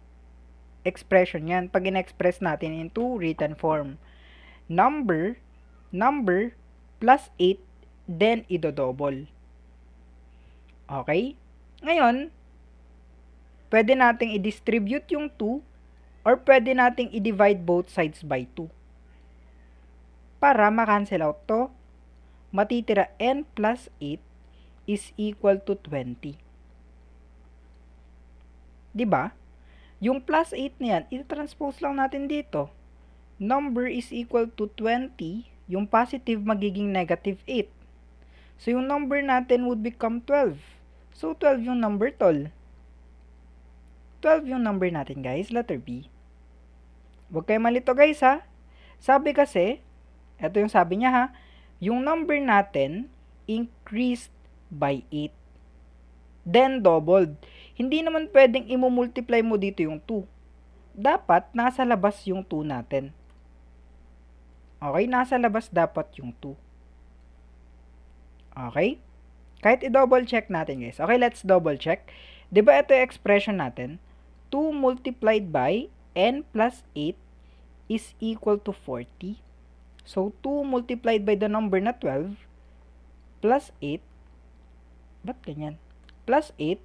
expression yan. Pag in-express natin into written form. Number plus 8, then ido-double. Okay? Ngayon, pwede nating i-distribute yung 2 or pwede nating i-divide both sides by 2. Para ma-cancel out to, matitira n plus 8 is equal to 20. Diba? Yung plus 8 na yan, i-transpose lang natin dito. Number is equal to 20, yung positive magiging negative 8. So, yung number natin would become 12. So, 12 yung number, tol. 12 yung number natin, guys. Letter B. Huwag kayo malito, guys, ha. Sabi kasi, ito yung sabi niya, ha. Yung number natin increased by 8. Then, doubled. Hindi naman pwedeng i-multiply mo dito yung 2. Dapat, nasa labas yung 2 natin. Okay? Nasa labas dapat yung 2. Okay? Kahit i-double check natin, guys. Okay, let's double check. Diba ito yung expression natin? 2 multiplied by n plus 8 is equal to 40. So, 2 multiplied by the number na 12 plus 8, ba't ganyan? Plus 8,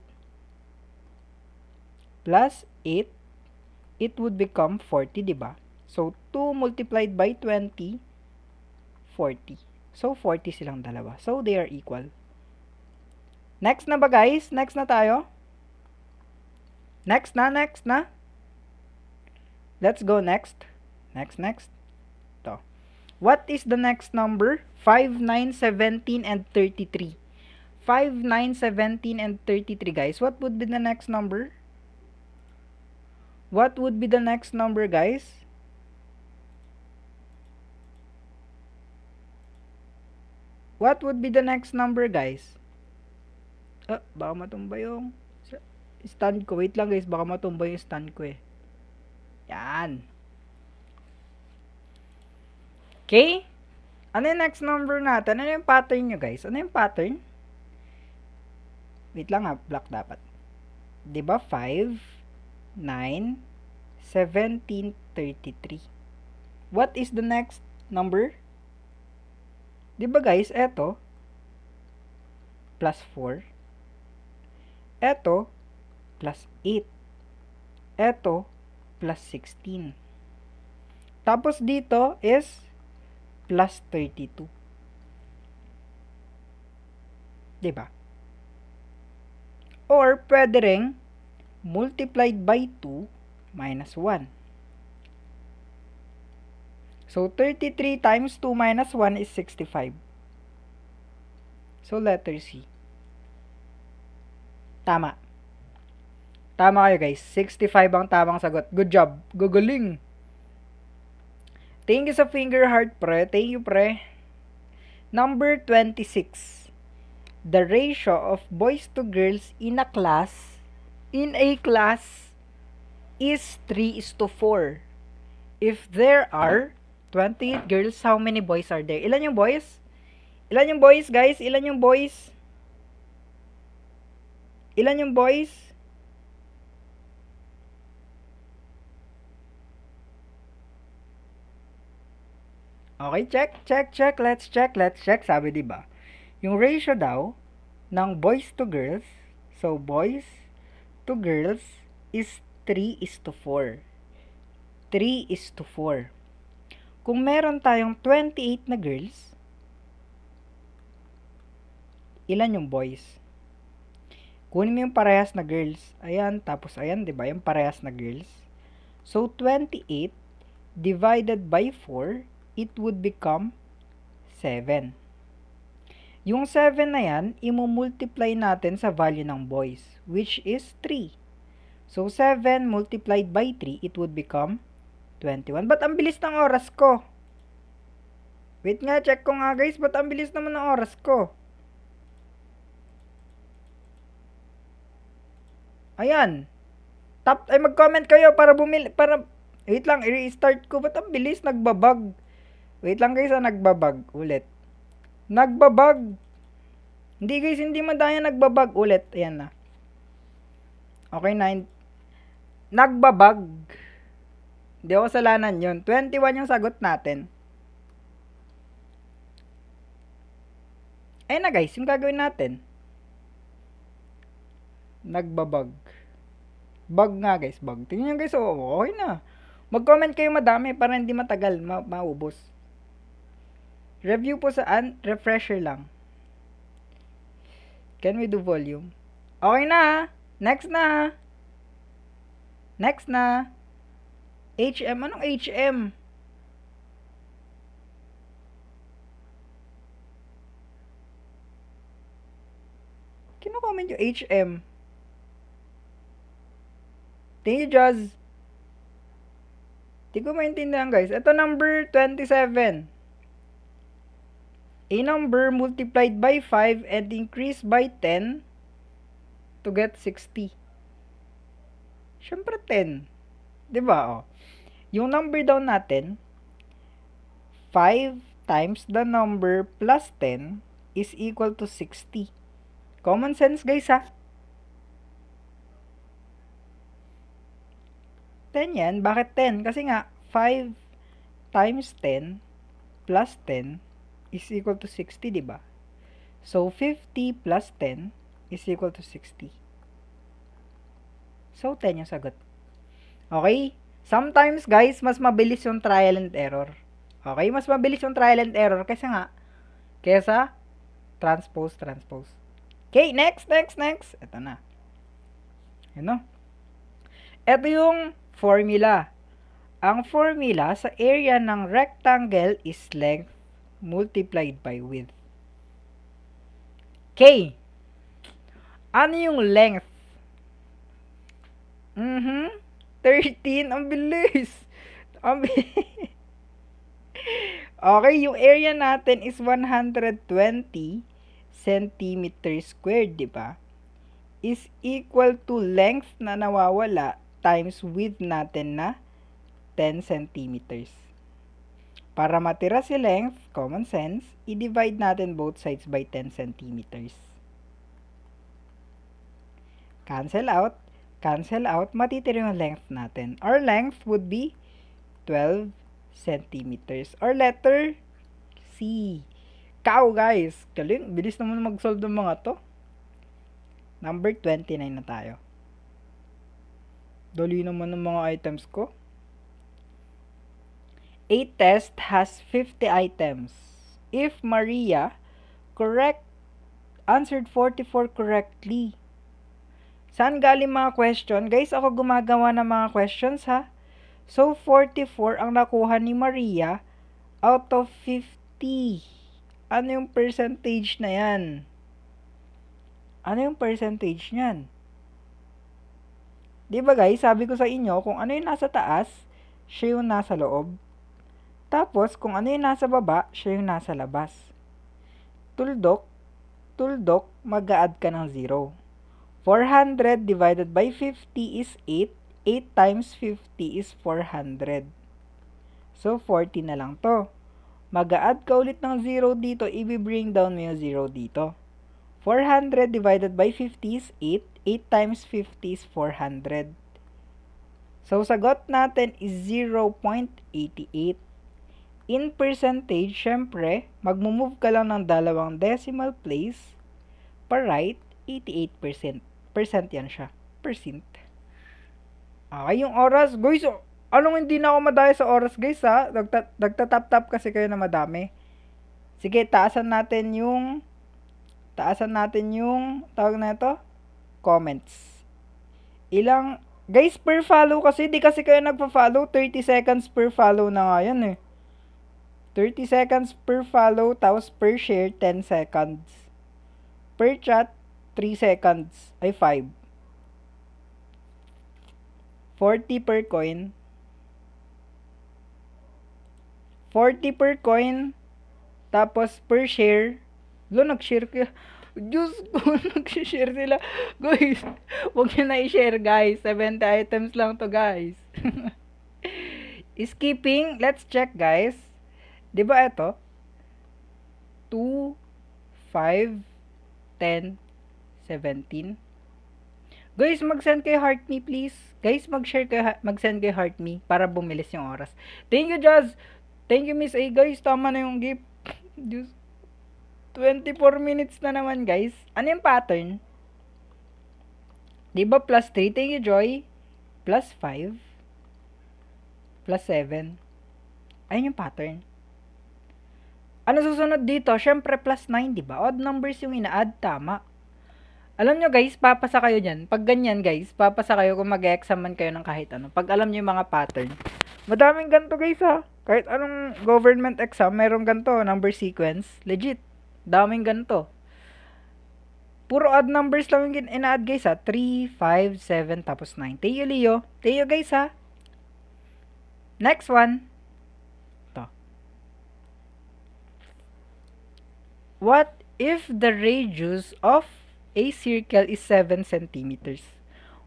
it would become 40, diba? So, 2 multiplied by 20, 40. So, 40 silang dalawa. So, they are equal. Next na ba, guys? Next na tayo? Next na. Let's go next. Next. Ito. What is the next number? 5, 9, 17, and 33. 5, 9, 17, and 33, guys. What would be the next number? What would be the next number, guys? What would be the next number, guys? Baka matumba yung stand ko. Wait lang, guys. Baka matumba yung stand ko eh. Yan. Okay? Ano yung next number natin? Ano yung pattern nyo, guys? Ano yung pattern? Wait lang ha. Black dapat. Diba? 5, 9, 17, 33. What is the next number? Diba, guys? Eto. Plus 4. Eto. Plus 8. Eto. Plus 16. Tapos dito is plus 32. Diba? Or pwede ring multiplied by 2 minus 1. So 33 times 2 minus 1 is 65. So letter C. Tama. Tama kayo, guys. 65 ang tamang sagot. Good job. Guguling. Thank you sa finger heart, pre. Thank you, pre. Number 26. The ratio of boys to girls in a class is 3:4. If there are 28 girls, how many boys are there? Ilan yung boys? Ilan yung boys, guys? Ilan yung boys? Ilan yung boys? Okay, check. Let's check. Sabi, diba? Yung ratio daw ng boys to girls, so boys to girls is 3:4. 3:4. Kung meron tayong 28 na girls, ilan yung boys? Kunin mo yung parehas na girls. Ayan, tapos ayan, diba? Yung parehas na girls. So, 28 divided by 4, it would become 7. Yung 7 na yan, imumultiply natin sa value ng boys, which is 3. So, 7 multiplied by 3, it would become 21. Ba't ang bilis ng oras ko? Wait nga, check ko nga, guys. Ba't ang bilis naman ng oras ko? Ayan. Mag-comment kayo para wait lang, i-restart ko. Ba't ang bilis? Nagbabag. Wait lang, guys, nagbabag. Ulit. Nagbabag. Hindi, guys, hindi madaya nagbabag. Ulit. Ayan na. Okay, 9. Nagbabag. Hindi ako kasalanan yun. 21 yung sagot natin. Ayun na, guys, yung gagawin natin. Nagbabag. Bag nga, guys. Bag. Tingnan nyo, guys. Okay na. Mag-comment kayo madami para hindi matagal. Maubos. Review po saan? Refresher lang. Can we do volume? Okay na. Next na. HM. Anong HM? Kino-comment yung HM. Thank you, Jazz. Di ko maintindihan, guys. Ito, number 27. A number multiplied by 5 and increased by 10 to get 60. Siyempre 10. Diba? Oh. Yung number daw natin, 5 times the number plus 10 is equal to 60. Common sense, guys, ha? 10 yan. Bakit 10? Kasi nga, 5 times 10 plus 10 is equal to 60, di ba? So, 50 plus 10 is equal to 60. So, 10 yung sagot. Okay? Sometimes, guys, mas mabilis yung trial and error. Okay? Mas mabilis yung trial and error kesa transpose. Okay, next. Ito na. Ano? Ito yung formula. Ang formula sa area ng rectangle is length multiplied by width. Okay. Ano yung length? 13. Ang bilis. Okay, yung area natin is 120 centimeters squared, di ba? Is equal to length na nawawala times width natin na 10 centimeters. Para matira si length, common sense, i-divide natin both sides by 10 centimeters. Cancel out, matitira yung length natin. Our length would be 12 centimeters. Or letter C. Cow, guys. Galing, bilis naman mag-solve ng mga to. Number 29 na tayo. Dali naman ng mga items ko. A test has 50 items. If Maria answered 44 correctly. Saan galing mga question? Guys, ako gumagawa ng mga questions, ha? So, 44 ang nakuha ni Maria out of 50. Ano yung percentage na yan? Ano yung percentage niyan? Diba guys, sabi ko sa inyo, kung ano yung nasa taas, siya yung nasa loob. Tapos, kung ano yung nasa baba, siya yung nasa labas. Tuldok, mag-a-add ka ng 0. 400 divided by 50 is 8. 8 times 50 is 400. So, 40 na lang to. Mag-a-add ka ulit ng 0 dito, i-bring down mo yung 0 dito. 400 divided by 50 is 8. 8 times 50 is 400. So, sagot natin is 0.88. In percentage, syempre, mag-move ka lang ng dalawang decimal place. Pa-right, 88%. Percent yan siya. Percent. Okay, yung oras. Guys, anong hindi na ako madaya sa oras, guys, ha? Nagtatap-tap kasi kayo na madami. Sige, taasan natin yung tawag na ito, comments. Guys, per follow kasi, di kasi kayo nagpa-follow. 30 seconds per follow na nga yan, eh. 30 seconds per follow, tapos per share, 10 seconds. Per chat, 3 seconds. Ay, 5. 40 per coin. 40 per coin. Tapos, per share. Nag-share ka. Diyos ko, nag-share sila. Guys, huwag nyo na i-share, guys. 70 items lang to, guys. Skipping, let's check, guys. Diba ito? 2, 5, 10, 17. Guys, mag-send kayo heart me, please. Guys, mag-send kayo heart me para bumilis yung oras. Thank you, Jazz. Thank you, Miss A. Guys, tama na yung gift. Diyos. 24 minutes na naman, guys. Ano yung pattern? Diba plus 3? Thank you, Joy. Plus 5. Plus 7. Ayun yung pattern. Ano susunod dito? Syempre plus 9, diba? Odd numbers yung ina-add, tama. Alam nyo guys, papasa kayo dyan. Pag ganyan guys, papasa kayo kung mag-examan kayo ng kahit ano. Pag alam nyo yung mga pattern. Madaming ganito guys ha. Kahit anong government exam, merong ganito, number sequence. Legit. Daming ganito. Puro odd numbers lang yung ina-add guys ha. 3, 5, 7, tapos 9. Teyo Leo. Teyo guys ha. Next one. What if the radius of a circle is 7 centimeters?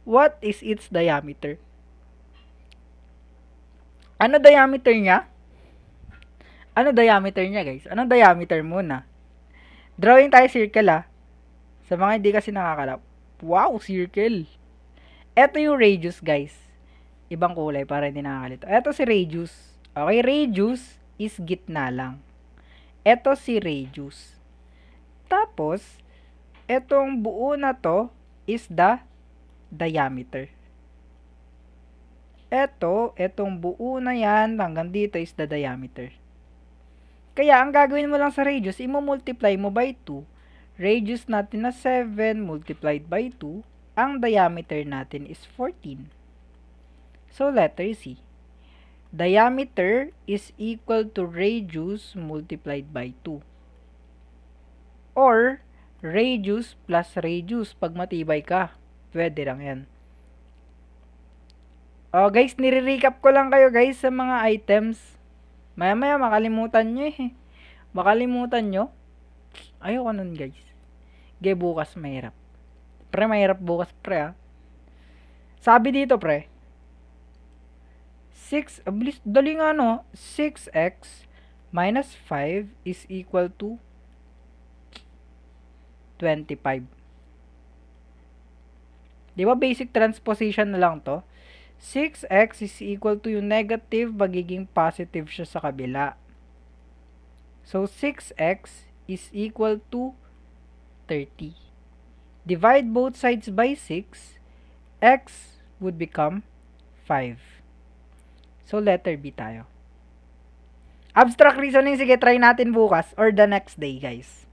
What is its diameter? Ano diameter niya? Ano diameter niya, guys? Anong diameter muna? Drawing tayo circle, ha? Sa mga hindi kasi nakakalap. Wow, circle. Ito yung radius, guys. ibang kulay para hindi nakakalito. Ito si radius. Okay, radius is gitna lang. Ito si radius. Tapos, etong buo na to is the diameter. Etong buo na yan, hanggang dito is the diameter. Kaya, ang gagawin mo lang sa radius, i-multiply mo by 2. Radius natin na 7 multiplied by 2. Ang diameter natin is 14. So, letter C. Diameter is equal to radius multiplied by 2. Or, radius plus radius pag matibay ka. Pwede lang yan. Oh, guys, nire-recap ko lang kayo, guys, sa mga items. Maya-maya, makalimutan nyo eh. Makalimutan nyo. Ayoko nun, guys. Bukas mahirap. Pre, mahirap bukas, pre, ah. Sabi dito, pre. 6, dali nga, no? 6x minus 5 is equal to 25. Di ba basic transposition na lang to? 6x is equal to yung negative, magiging positive siya sa kabila. So, 6x is equal to 30. Divide both sides by 6. X would become 5. So, letter B tayo. Abstract reasoning, sige, try natin bukas or the next day, guys.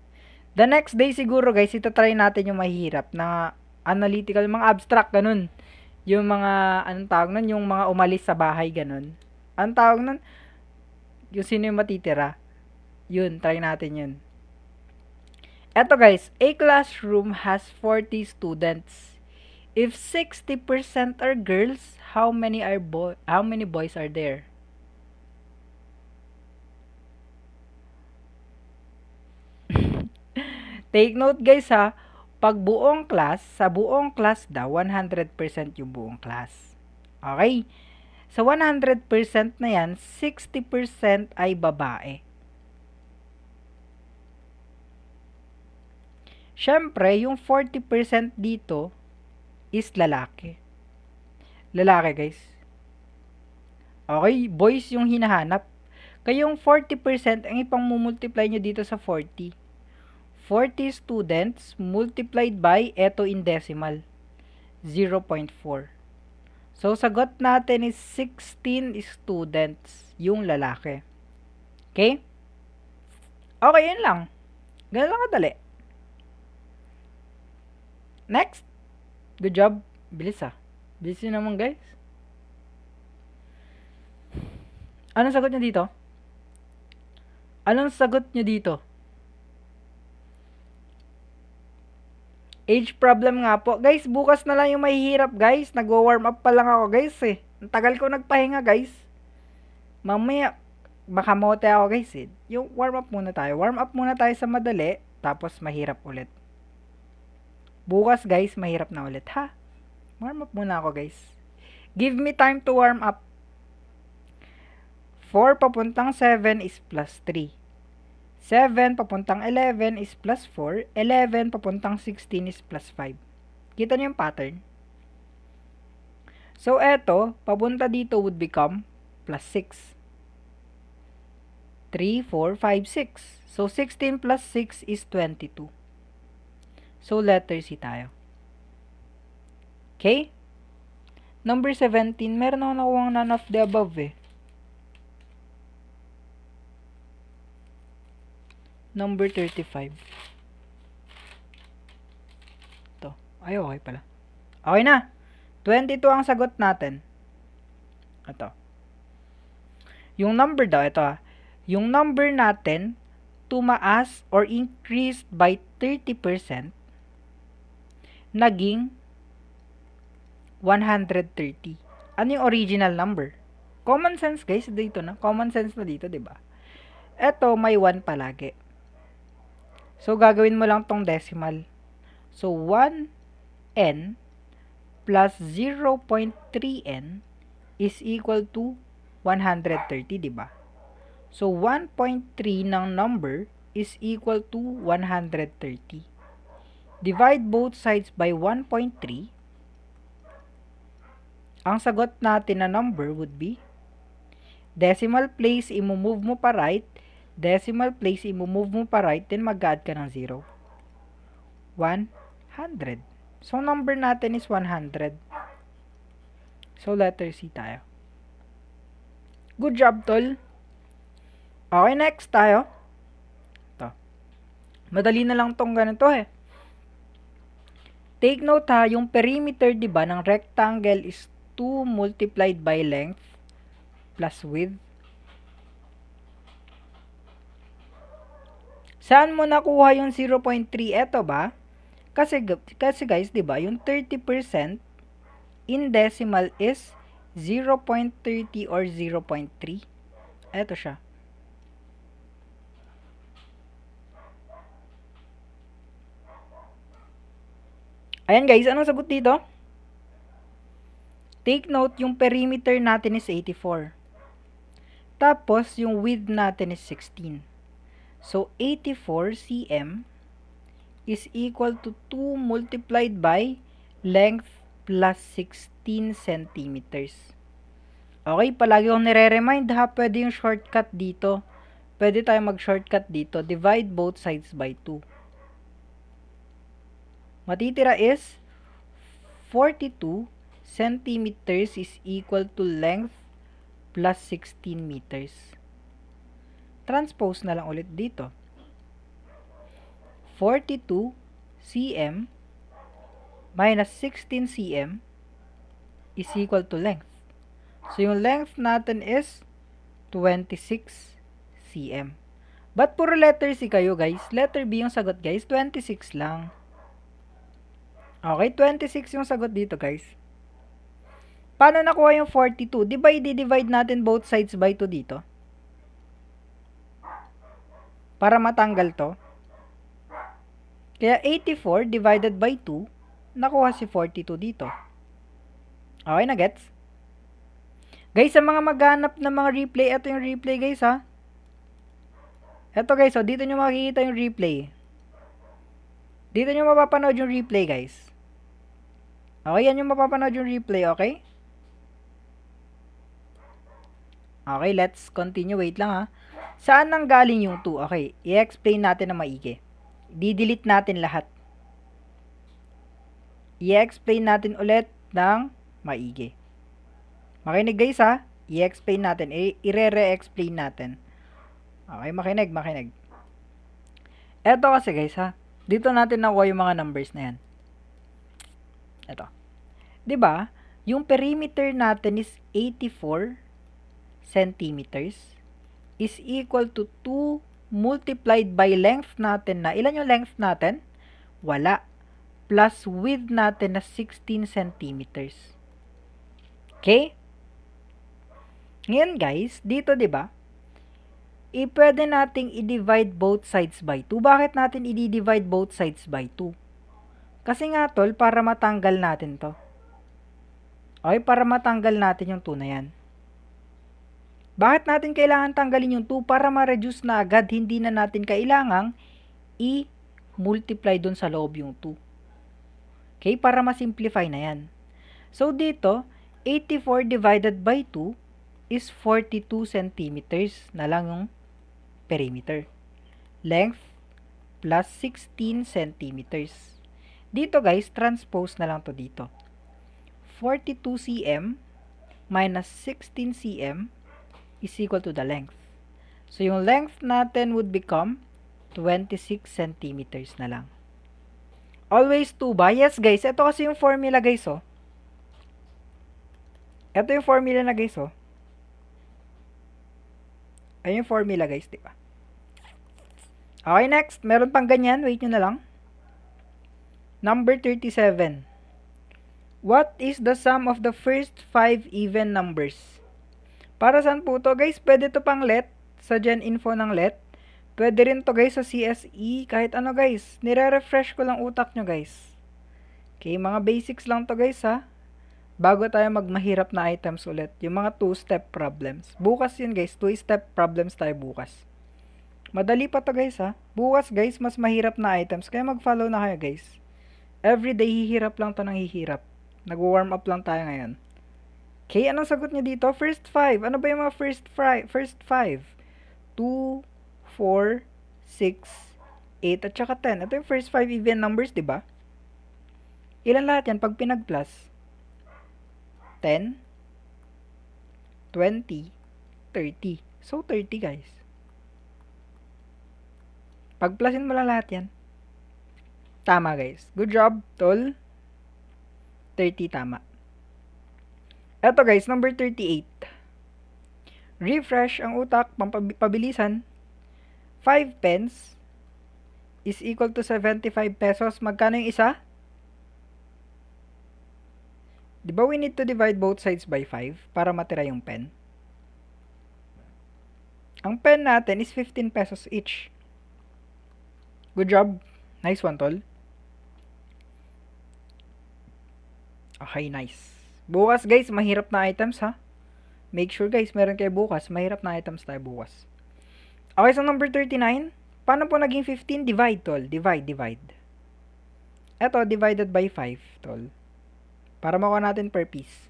The next day siguro, guys, ito try natin yung mahirap na analytical, mga abstract, ganun. Yung mga, anong tawag nun? Yung mga umalis sa bahay, ganun. Anong tawag nun? Yung sino yung matitira. Yun, try natin yun. Eto guys, a classroom has 40 students. If 60% are girls, how many boys are there? Take note guys ha, pag buong class, sa buong class daw, 100% yung buong class. Okay? Sa 100% na yan, 60% ay babae. Siyempre, yung 40% dito is lalaki. Lalaki, guys. Okay, boys yung hinahanap. Kaya yung 40%, ang ipang-multiply nyo dito sa 40. 40 students multiplied by, eto in decimal, 0.4. So, sagot natin is 16 students yung lalaki. Okay? Okay, yun lang. Ganun lang kadali. Next. Good job. Bilis ah. Bilis yun naman guys. Anong sagot nyo dito? Anong sagot nyo dito? Age problem nga po. Guys, bukas na lang yung mahihirap guys. Nag-warm up pa lang ako guys eh. Ang tagal ko nagpahinga guys. Mamaya, baka mote ako guys eh. Yung warm up muna tayo. Warm up muna tayo sa madali. Tapos mahirap ulit. Bukas guys, mahirap na ulit ha. Warm up muna ako guys. Give me time to warm up. 4 papuntang 7 is plus 3. 7 papuntang 11 is plus 4. 11 papuntang 16 is plus 5. Kita niyo yung pattern? So, eto, papunta dito would become plus 6. 3, 4, 5, 6. So, 16 plus 6 is 22. So, letter C tayo. Okay? Number 17, meron ako nakuha none of the above eh. Number 35. Ito. Ay, okay pala. Okay na. 22 ang sagot natin. Ito. Yung number daw, ito ah. Yung number natin, tumaas or increased by 30%, naging 130. Ano yung original number? Common sense guys, dito na. Common sense na dito, 'di ba? Ito may 1 palagi. So gagawin mo lang tong decimal. So 1n plus 0.3n is equal to 130, 'di ba? So 1.3 ng number is equal to 130. Divide both sides by 1.3. ang sagot natin na number would be decimal place, i-move mo pa right, decimal place, i-move mo pa right, then mag-add ka ng 0. 100. So, number natin is 100. So, letter C tayo. Good job, tol. Okay, next tayo. Ito. Madali na lang tong ganito eh. Take note ha, yung perimeter, diba, ng rectangle is 2 multiplied by length plus width. Saan mo nakuha yung 0.3? Eto ba? Kasi guys, diba, yung 30% in decimal is 0.30 or 0.3. Eto siya. Ayan guys, anong sagot dito? Take note, yung perimeter natin is 84. Tapos, yung width natin is 16. So, 84 cm is equal to 2 multiplied by length plus 16 centimeters. Okay, palagi akong nire-remind ha, pwede yung shortcut dito. Pwede tayo mag-shortcut dito. Divide both sides by 2. Matitira is 42 centimeters is equal to length plus 16 meters. Transpose na lang ulit dito. 42 cm minus 16 cm is equal to length. So, yung length natin is 26 cm. But puro letter C kayo guys. Letter B yung sagot guys. 26 lang. Okay, 26 yung sagot dito guys. Paano nakuha yung 42? Di ba i-divide natin both sides by 2 dito? Para matanggal to. Kaya 84 divided by 2, nakuha si 42 dito. Okay na gets? Guys, sa mga maghanap ng mga replay, ito yung replay guys ha. Ito guys, so dito nyo makikita yung replay. Dito nyo mapapanood yung replay guys. Okay, yan yung mapapanood yung replay, okay? Okay, let's continue. Wait lang ha. Saan nang galing yung 2? Okay, i-explain natin na maigi. Di-delete natin lahat. I-explain natin ulit ng maigi. Makinig guys ha. I-explain natin. I-re-explain natin. Okay, makinig. Eto kasi guys ha. Dito natin nakuha yung mga numbers na yan. Eto. Diba? Yung perimeter natin is 84 centimeters is equal to 2 multiplied by length natin na. Ilan yung length natin? Wala. Plus width natin na 16 centimeters. Okay? Ngayon guys, dito 'di ba? Pwede nating i-divide both sides by 2. Bakit natin i-divide both sides by 2? Kasi nga tol, para matanggal natin 'to. Okay, para matanggal natin yung 2 na yan. Bakit natin kailangan tanggalin yung 2? Para ma-reduce na agad, hindi na natin kailangang i-multiply dun sa loob yung 2. Okay, para ma-simplify na yan. So, dito, 84 divided by 2 is 42 centimeters na lang yung perimeter. Length plus 16 centimeters. Dito guys, transpose na lang to dito. 42 cm minus 16 cm is equal to the length. So, yung length natin would become 26 centimeters na lang. Always 2 ba? Yes guys, ito kasi yung formula guys oh. Ito yung formula na guys oh. Ayun yung formula guys, di ba? Okay, next. Meron pang ganyan. Wait nyo na lang. Number 37. What is the sum of the first 5 even numbers? Para saan po to guys? Pwede to pang let. Sa Gen Info ng let. Pwede rin to guys sa CSE. Kahit ano guys. Nire-refresh ko lang utak nyo guys. Okay, mga basics lang to guys ha. Bago tayo magmahirap na items ulit. Yung mga 2-step problems. Bukas yun guys. 2-step problems tayo bukas. Madali pa to guys ha. Bukas guys, mas mahirap na items. Kaya mag-follow na kayo guys. Everyday hihirap lang to ng hihirap. Nag-warm up lang tayo ngayon. Okay, anong sagot niya dito? First 5. Ano ba yung mga first 5? 2, 4, 6, 8, at saka 10. Ito yung first 5 even numbers, di ba? Ilan lahat yan pag pinag-plus? 10, 20, 30. So, 30 guys. Pag-plusin mo lang lahat yan. Tama guys. Good job, tol. 30 tama. Eto guys, number 38. Refresh ang utak, pampabilisan. 5 pence is equal to 75 pesos. Magkano yung isa? Di ba we need to divide both sides by 5 para matira yung pen? Ang pen natin is 15 pesos each. Good job. Nice one, tol. Okay, nice. Bukas, guys, mahirap na items, ha? Make sure, guys, meron kayo bukas. Mahirap na items tayo bukas. Okay, so number 39. Paano po naging 15? Divide, tol. Divide. Eto, divided by 5, tol. Para makuha natin per piece.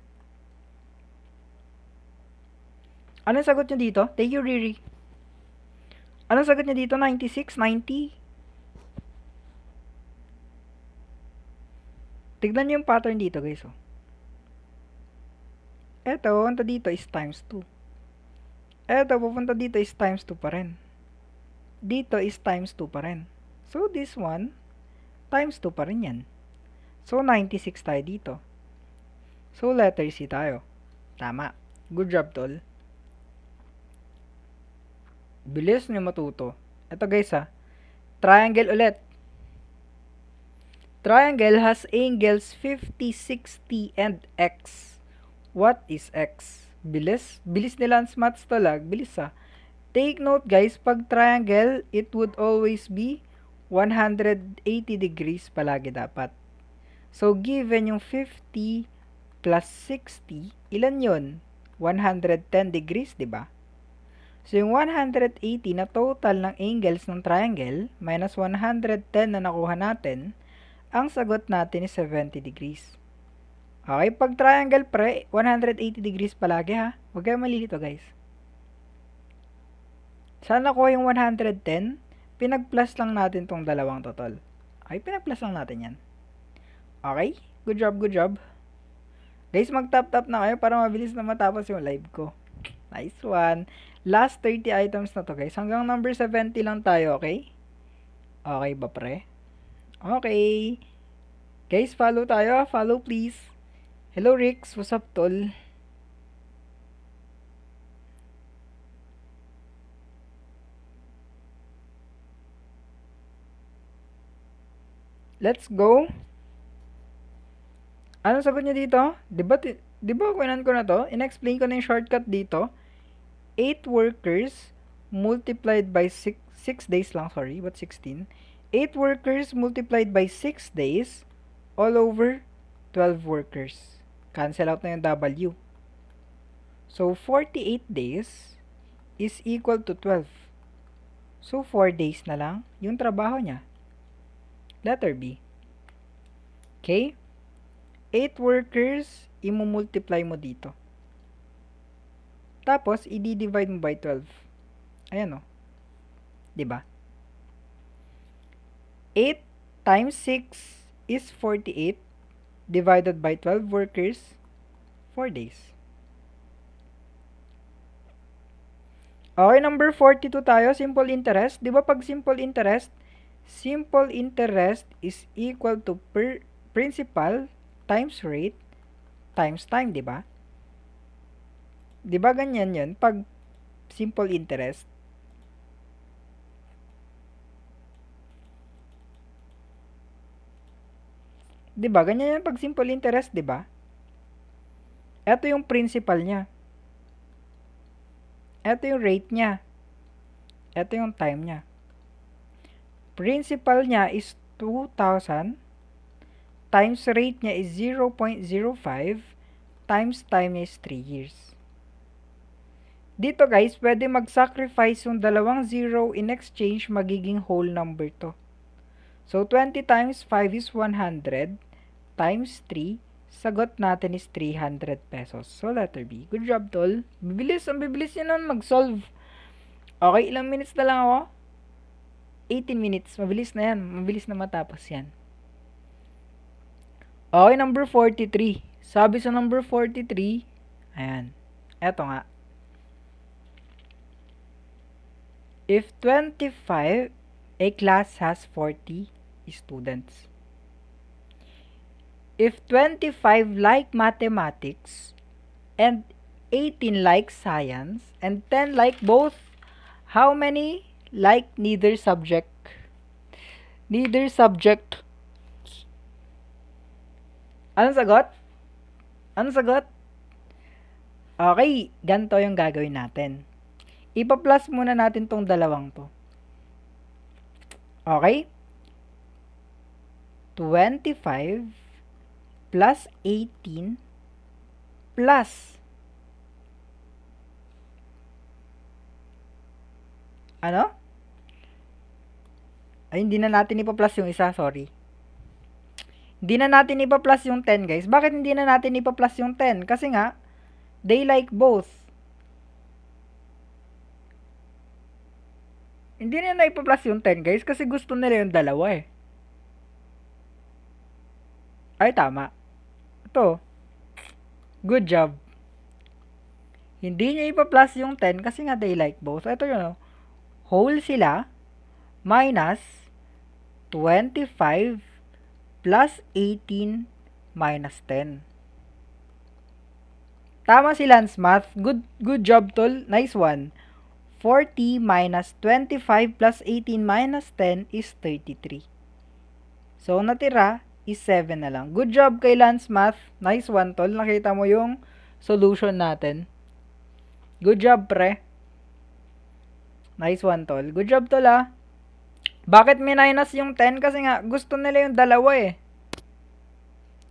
Anong sagot nyo dito? Thank you, Riri. Anong sagot nyo dito? 96? 90? Tignan nyo yung pattern dito, guys. Oh. Eto, punta dito is times 2. Eto, pupunta dito is times 2 pa rin. Dito is times 2 pa rin. So, this one, times 2 pa rin yan. So, 96 tayo dito. So, letter C tayo. Tama. Good job, tol. Bilis nyo matuto. Ito guys ha. Triangle ulit. Triangle has angles 50, 60, and x. What is x? Bilis. Bilis nila ang maths talag. Bilis ha. Take note guys, pag triangle, it would always be 180 degrees palagi dapat. So, given yung 50 plus 60, ilan yun? 110 degrees, di ba? So, yung 180 na total ng angles ng triangle, minus 110 na nakuha natin, ang sagot natin is 70 degrees. Okay, pag triangle pre, 180 degrees palagi ha. Huwag kayo malilito guys. Saan nakuha yung 110? Pinag-plus lang natin tong dalawang total. Okay, pinag-plus lang natin yan. Okay, good job, good job. Guys, mag-tap-tap na kayo para mabilis na matapos yung live ko. Nice one. Last 30 items na to guys. Hanggang number 70 lang tayo, okay? Okay ba pre? Okay. Guys, follow tayo. Follow please. Hello Rix, what's up tol? Let's go. Ano sagot niya dito? Di ba kunan ko na to? In-explain ko na yung shortcut dito. 8 workers multiplied by 6 days lang, sorry, but 16. 8 workers multiplied by 6 days all over 12 workers. Cancel out na yung W. So, 48 days is equal to 12. So, 4 days na lang yung trabaho niya. Letter B. Okay? 8 workers, imumultiply mo dito. Tapos, i-divide mo by 12. Ayan o. Diba? 8 times 6 is 48 divided by 12 workers, 4 days. Okay, number 42 tayo. Simple interest. Diba pag simple interest is equal to principal times rate times time, diba? Diba ganyan yun pag simple interest? Diba ganyan yan pag simple interest, diba? Ito yung principal niya. Ito yung rate niya. Ito yung time niya. Principal niya is 2,000 times rate niya is 0.05 times time niya is 3 years. Dito guys, pwede mag-sacrifice yung dalawang zero in exchange, magiging whole number to. So, 20 times 5 is 100 times 3 Sagot natin is 300 pesos. So, letter B. Good job, tol. Bibilis. Ang bibilis nyo nun mag-solve. Okay, ilang minutes na lang ako? 18 minutes. Mabilis na yan. Mabilis na matapos yan. Okay, number 43. Sabi sa number 43, ayan. Eto nga. If 25, a class has 40 students. If 25 like mathematics, and 18 like science, and 10 like both, how many like neither subject? Neither subject. Anong sagot? Anong sagot? Okay, ganito yung gagawin natin. Ipa-plus muna natin tong dalawang to. Okay? 25 plus 18 plus ano? Ay, hindi na natin ipa-plus yung isa, sorry. Hindi na natin ipa-plus yung 10, guys. Bakit hindi na natin ipa-plus yung 10? Kasi nga, they like both. Hindi na ipa-plus yung 10, guys, kasi gusto nila yung dalawa eh. Ay, tama. Ito. Good job. Hindi niya ipa-plus yung 10 kasi nga they like both. Ito yun, whole sila minus 25 plus 18 minus 10. Tama si Lance Math. Good job, tol. Nice one. 40 minus 25 plus 18 minus 10 is 33. So, natira is 7 na lang. Good job kay Lance Math. Nice one, tol. Nakita mo yung solution natin. Good job, pre. Nice one, tol. Good job, tol, ah. Bakit minus yung 10? Kasi nga, gusto nila yung dalawa eh.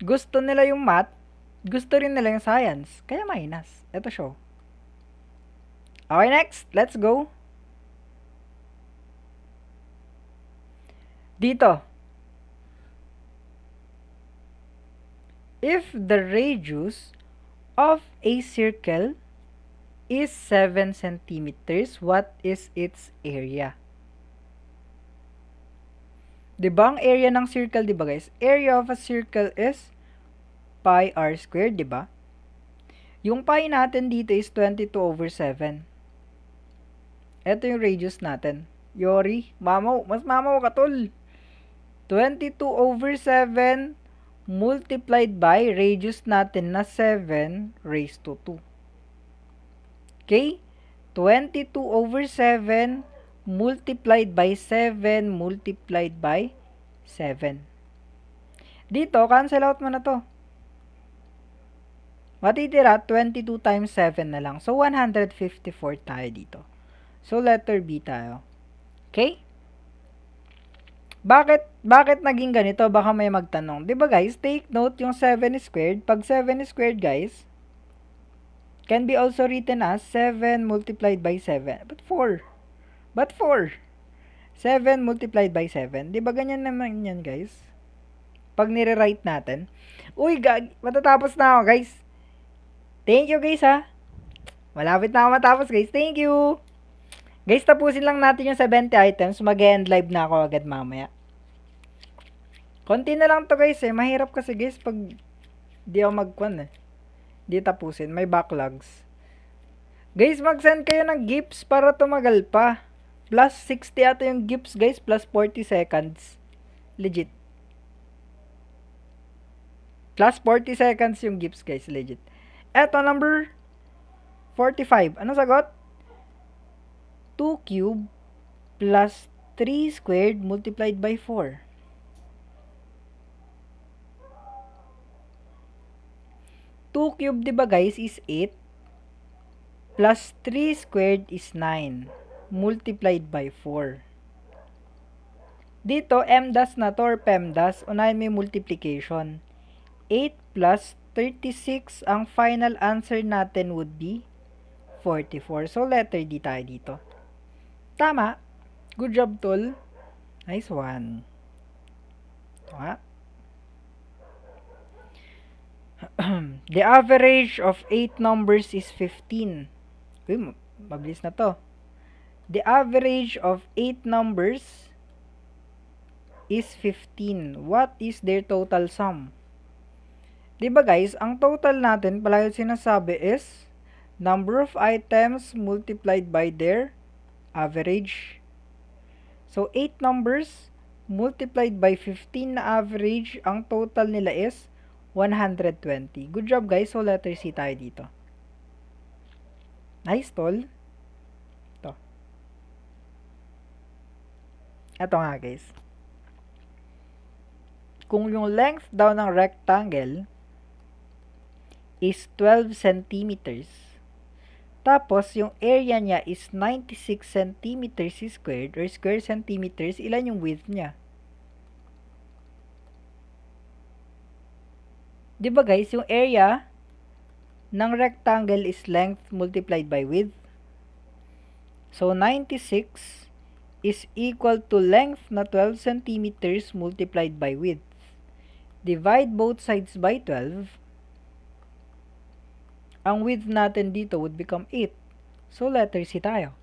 Gusto nila yung math. Gusto rin nila yung science. Kaya minus. Ito show. Okay, next. Let's go. Dito. If the radius of a circle is 7 centimeters, what is its area? Diba ang area ng circle, diba guys? Area of a circle is pi r squared, diba? Yung pi natin dito is 22 over 7. Ito yung radius natin. Yori, mamaw. Mas mamaw ka, tol. 22 over 7 multiplied by radius natin na 7 raised to 2. Okay? 22 over 7 multiplied by 7 multiplied by 7. Dito, cancel out mo na to. Matitira, 22 times 7 na lang. So, 154 tayo dito. So, letter B tayo. Okay? Bakit naging ganito? Baka may magtanong. Diba guys, take note yung 7 squared. Pag 7 squared guys, can be also written as 7 multiplied by 7. But 4. 7 multiplied by 7. Diba ganyan naman yan guys? Pag nire-write natin. Uy, matatapos na ako guys. Thank you guys ha. Malapit na ako matapos guys. Thank you. Guys, tapusin lang natin yung 70 items. Mag-end live na ako agad mamaya. Konti na lang to guys eh. Mahirap kasi guys pag di ako mag-kwan eh. Di tapusin. May backlogs. Guys, mag-send kayo ng gifts para tumagal pa. Plus 60 ata yung gifts guys. Plus 40 seconds. Legit. Plus 40 seconds yung gifts guys. Legit. Eto, number 45. Ano sagot? 2 cube plus 3 squared multiplied by 4. 2 cube, diba guys, is 8. Plus 3 squared is 9. Multiplied by 4. Dito, MDAS na to or PEMDAS. Unahin may multiplication. 8 plus 36. Ang final answer natin would be 44. So, letter D tayo dito. Tama. Good job, tol. Nice one. Ito nga. The average of 8 numbers is 15. Uy, mabilis na to. The average of 8 numbers is 15. What is their total sum? Diba guys, ang total natin, palagi sinasabi is number of items multiplied by their average. So, 8 numbers multiplied by 15 na average, ang total nila is 120. Good job guys. So, letter C tayo dito. Nice, tol. Ito. Ito nga guys. Kung yung length daw ng rectangle is 12 centimeters, tapos yung area niya is 96 centimeters squared or square centimeters, ilan yung width niya? Diba guys, yung area ng rectangle is length multiplied by width. So, 96 is equal to length na 12 centimeters multiplied by width. Divide both sides by 12. Ang width natin dito would become 8. So, letter C tayo.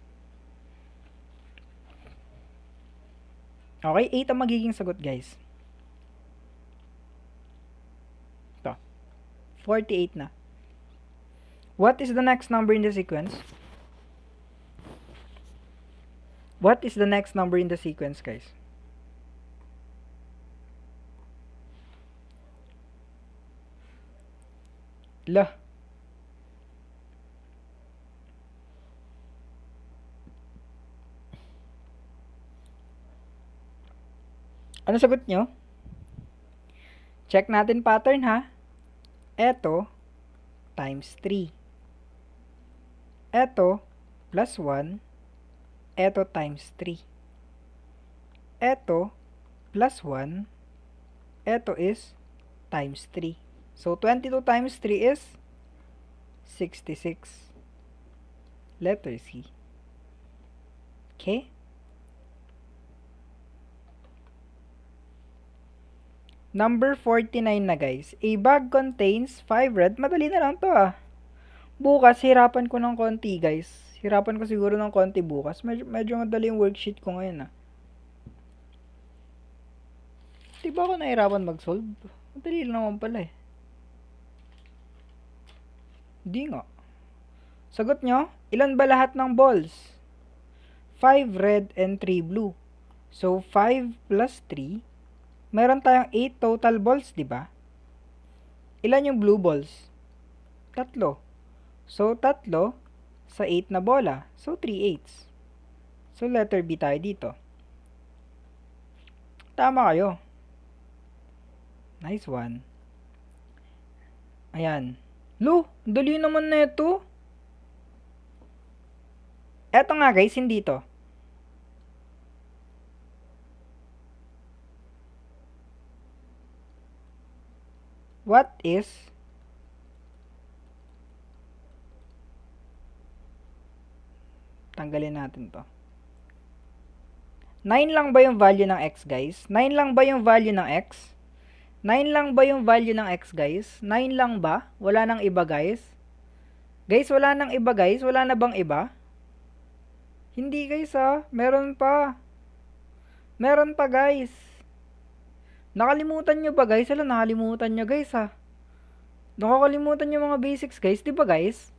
Okay, 8 ang magiging sagot guys. 48 na. What is the next number in the sequence? What is the next number in the sequence, guys? Lah. Ano sagot nyo? Check natin pattern ha. Eto, times 3. Eto, plus 1. Eto, times 3. Eto, plus 1. Eto is times 3. So, 22 times 3 is 66. Letter C. Okay? Number 49 na guys. A bag contains 5 red. Madali na lang to ah. Bukas, hirapan ko ng konti guys. Hirapan ko siguro ng konti bukas. Medyo madali yung worksheet ko ngayon ah. Diba ako nahirapan mag-solve? Madali lang naman pala eh. Di nga. Sagot nyo, ilan ba lahat ng balls? 5 red and 3 blue. So, 5 plus 3. Meron tayong 8 total balls, di ba? Ilan yung blue balls? 3. So, 3 sa 8 na bola. So, 3/8. So, letter B tayo dito. Tama kayo. Nice one. Ayan. Lo, dali naman na ito. Eto nga guys, hindi to. What is tanggalin natin to. 9 lang ba yung value ng x guys? 9 lang ba yung value ng x? 9 lang ba yung value ng x guys? 9 lang ba? Wala nang iba guys? Guys, wala nang iba guys? Wala na bang iba? Hindi guys ah. Meron pa. Meron pa guys. Nakalimutan nyo ba guys? Alam, nakalimutan nyo guys ha. Nakakalimutan nyo mga basics guys. Diba guys?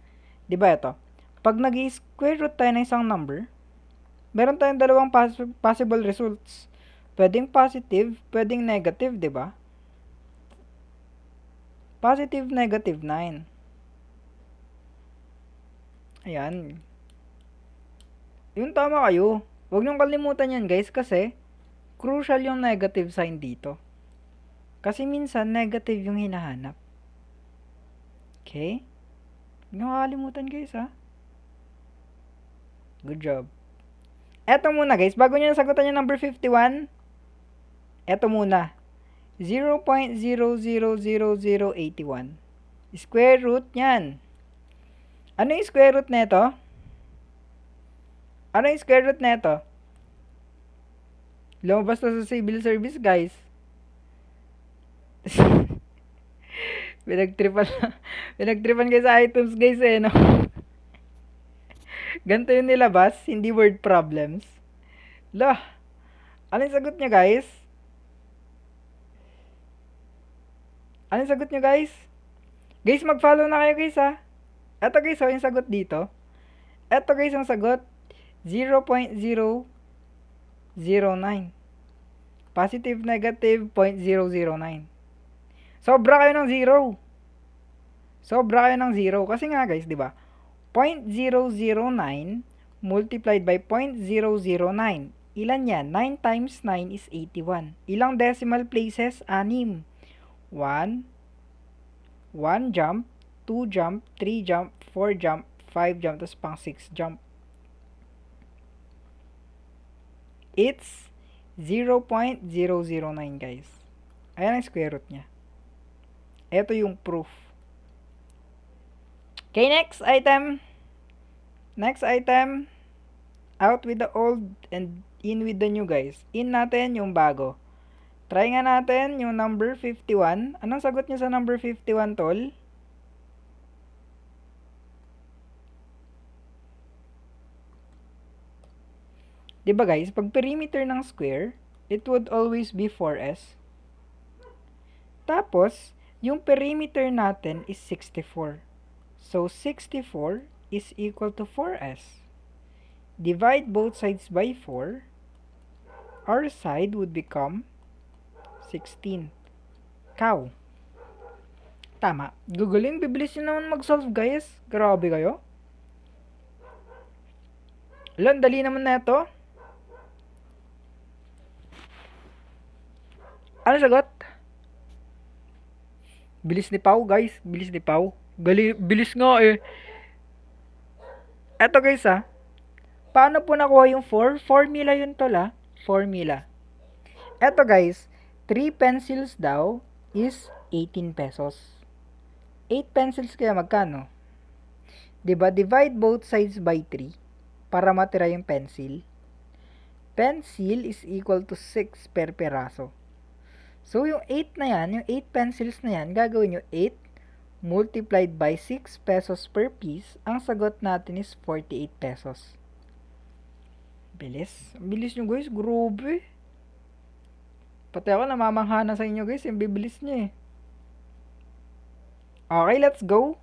Diba ito? Pag nag-square root tayo ng isang number, meron tayong dalawang possible results. Pwedeng positive, pwedeng negative, diba? Positive, negative 9. Ayan. Yung tama kayo. Huwag niyong kalimutan yan guys kasi crucial yung negative sign dito. Kasi minsan, negative yung hinahanap. Okay? Huwag nyo kakalimutan guys, ha? Good job. Eto muna guys, bago nyo nasagutan yung number 51, eto muna. 0.000081. Square root nyan. Ano yung square root neto? Ano yung square root neto? Lumabas na sa civil service guys. Pinagtripan, pinagtripan kayo sa items guys eh, no? Ganito yung nilabas, hindi word problems. Lah, ano yung sagot nyo guys? Ano yung sagot nyo guys? Guys, mag-follow na kayo guys ha. Eto guys, yung sagot dito. Eto guys, ang sagot. 0.009. Positive, negative, 0.009. Sobra kayo ng 0. Sobra kayo ng 0. Kasi nga guys, di ba? 0.009 multiplied by 0.009. Ilan yan? 9 times 9 is 81. Ilang decimal places? 6. 1 jump, 2 jump, 3 jump, 4 jump, 5 jump, tapos pang 6 jump. It's 0.009 guys. Ayan ang square root niya. Ito yung proof. Okay, next item. Next item. Out with the old and in with the new guys. In natin yung bago. Try nga natin yung number 51. Anong sagot niyo sa number 51, tol? Diba guys, pag perimeter ng square, it would always be 4s. Tapos, yung perimeter natin is 64. So, 64 is equal to 4s. Divide both sides by 4. Our side would become 16. Cow. Tama. Gugulin, bibilis nyo naman mag-solve guys. Grabe kayo. Alam, dali naman na ito. Ano sagot? Bilis ni Pau, guys. Bilis ni Pau. Bilis nga eh. Eto guys Paano po nakuha yung 4? Formula yun tol Formula. Eto guys. 3 pencils daw is 18 pesos. 8 pencils kaya magkano? Diba? Divide both sides by 3 para matira yung pencil. Pencil is equal to 6 per peraso. So, yung 8 na yan, yung 8 pencils na yan, gagawin nyo 8 multiplied by 6 pesos per piece. Ang sagot natin is 48 pesos. Bilis. Bilis nyo guys, grabe. Pati ako namamangha na sa inyo guys, yung bibilis nyo eh. Okay, let's go.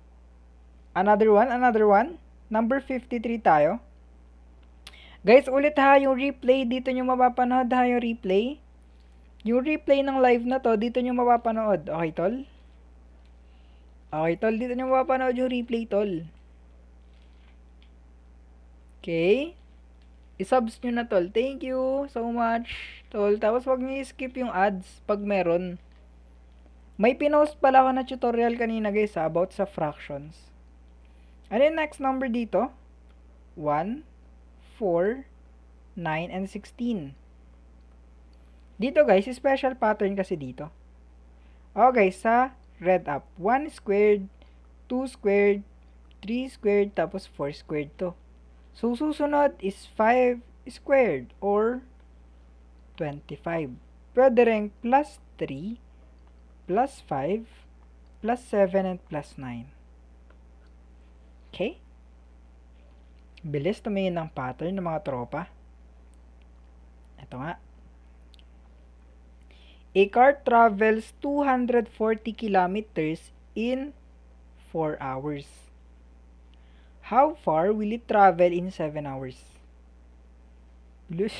Another one. Number 53 tayo. Guys, ulit yung replay. Dito nyo mapapanood yung replay. Yung replay ng live na to, dito nyo mapapanood. Okay, tol? Okay, tol. Dito nyo mapapanood yung replay, tol. Okay. I-subs nyo na, tol. Thank you so much, tol. Tapos, wag nyo i-skip yung ads pag meron. May pinost pala ako na tutorial kanina, guys, about sa fractions. Ano yung next number dito? 1, 4, 9, and 16. Dito guys, special pattern kasi dito. Okay, sa red up. 1 squared, 2 squared, 3 squared, tapos 4 squared to. So, susunod is 5 squared or 25. Pwede rin plus 3, plus 5, plus 7, and plus 9. Okay? Bilis tumingin ng pattern ng mga tropa. Ito nga. A car travels 240 kilometers in 4 hours. How far will it travel in 7 hours? Bilis.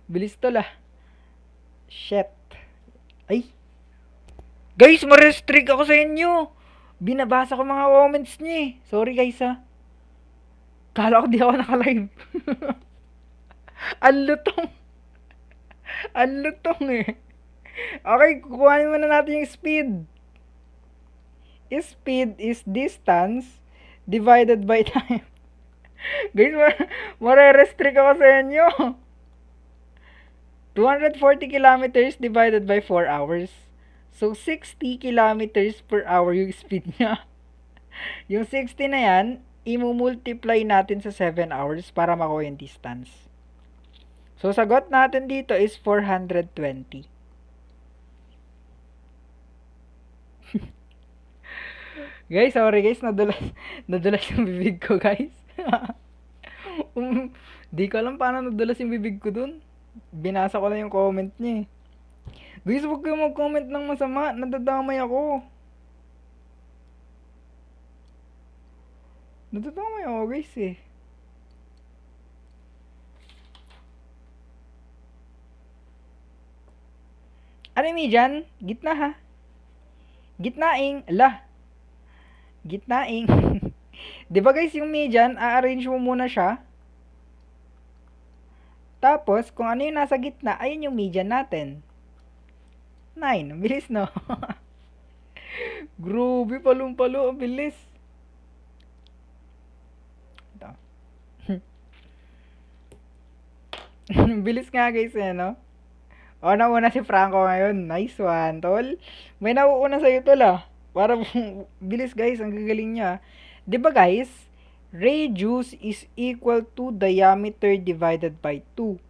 Bilis to lah. Shit. Ay. Guys, ma-restrict ako sa inyo. Binabasa ko mga comments niya eh. Sorry guys Kala ko di ako naka-live. Ang lutong. Ang lutong eh. Okay, kukuhanin muna natin yung speed. Speed is distance divided by time. Guys, mare-restrict ako sa inyo. 240 kilometers divided by 4 hours. So, 60 kilometers per hour yung speed niya. Yung 60 na yan, i-multiply natin sa 7 hours para makuha yung distance. So, sagot natin dito is 420. Guys, sorry guys, nadulas, nadulas yung bibig ko guys. Di ko alam paano nadulas yung bibig ko dun. Binasa ko lang yung comment niya eh. Guys, huwag kayo mag-comment ng masama. Nadadamay ako. Nadadamay ako guys eh. Ano yung dyan? Gitna ha? Gitnaing. Ala. Gitnaing. Diba guys, yung median, a-arrange mo muna siya. Tapos, kung ano yung nasa gitna, ayun yung median natin. 9. Bilis no? Grabe, palong-palo. Ang bilis. Ito. Bilis nga guys eh, no? O, nauna si Franco ngayon. Nice one, tol. May nauuna sa'yo, tol ah. Para bilis guys, ang gagaling niya. Diba guys, radius is equal to diameter divided by 2.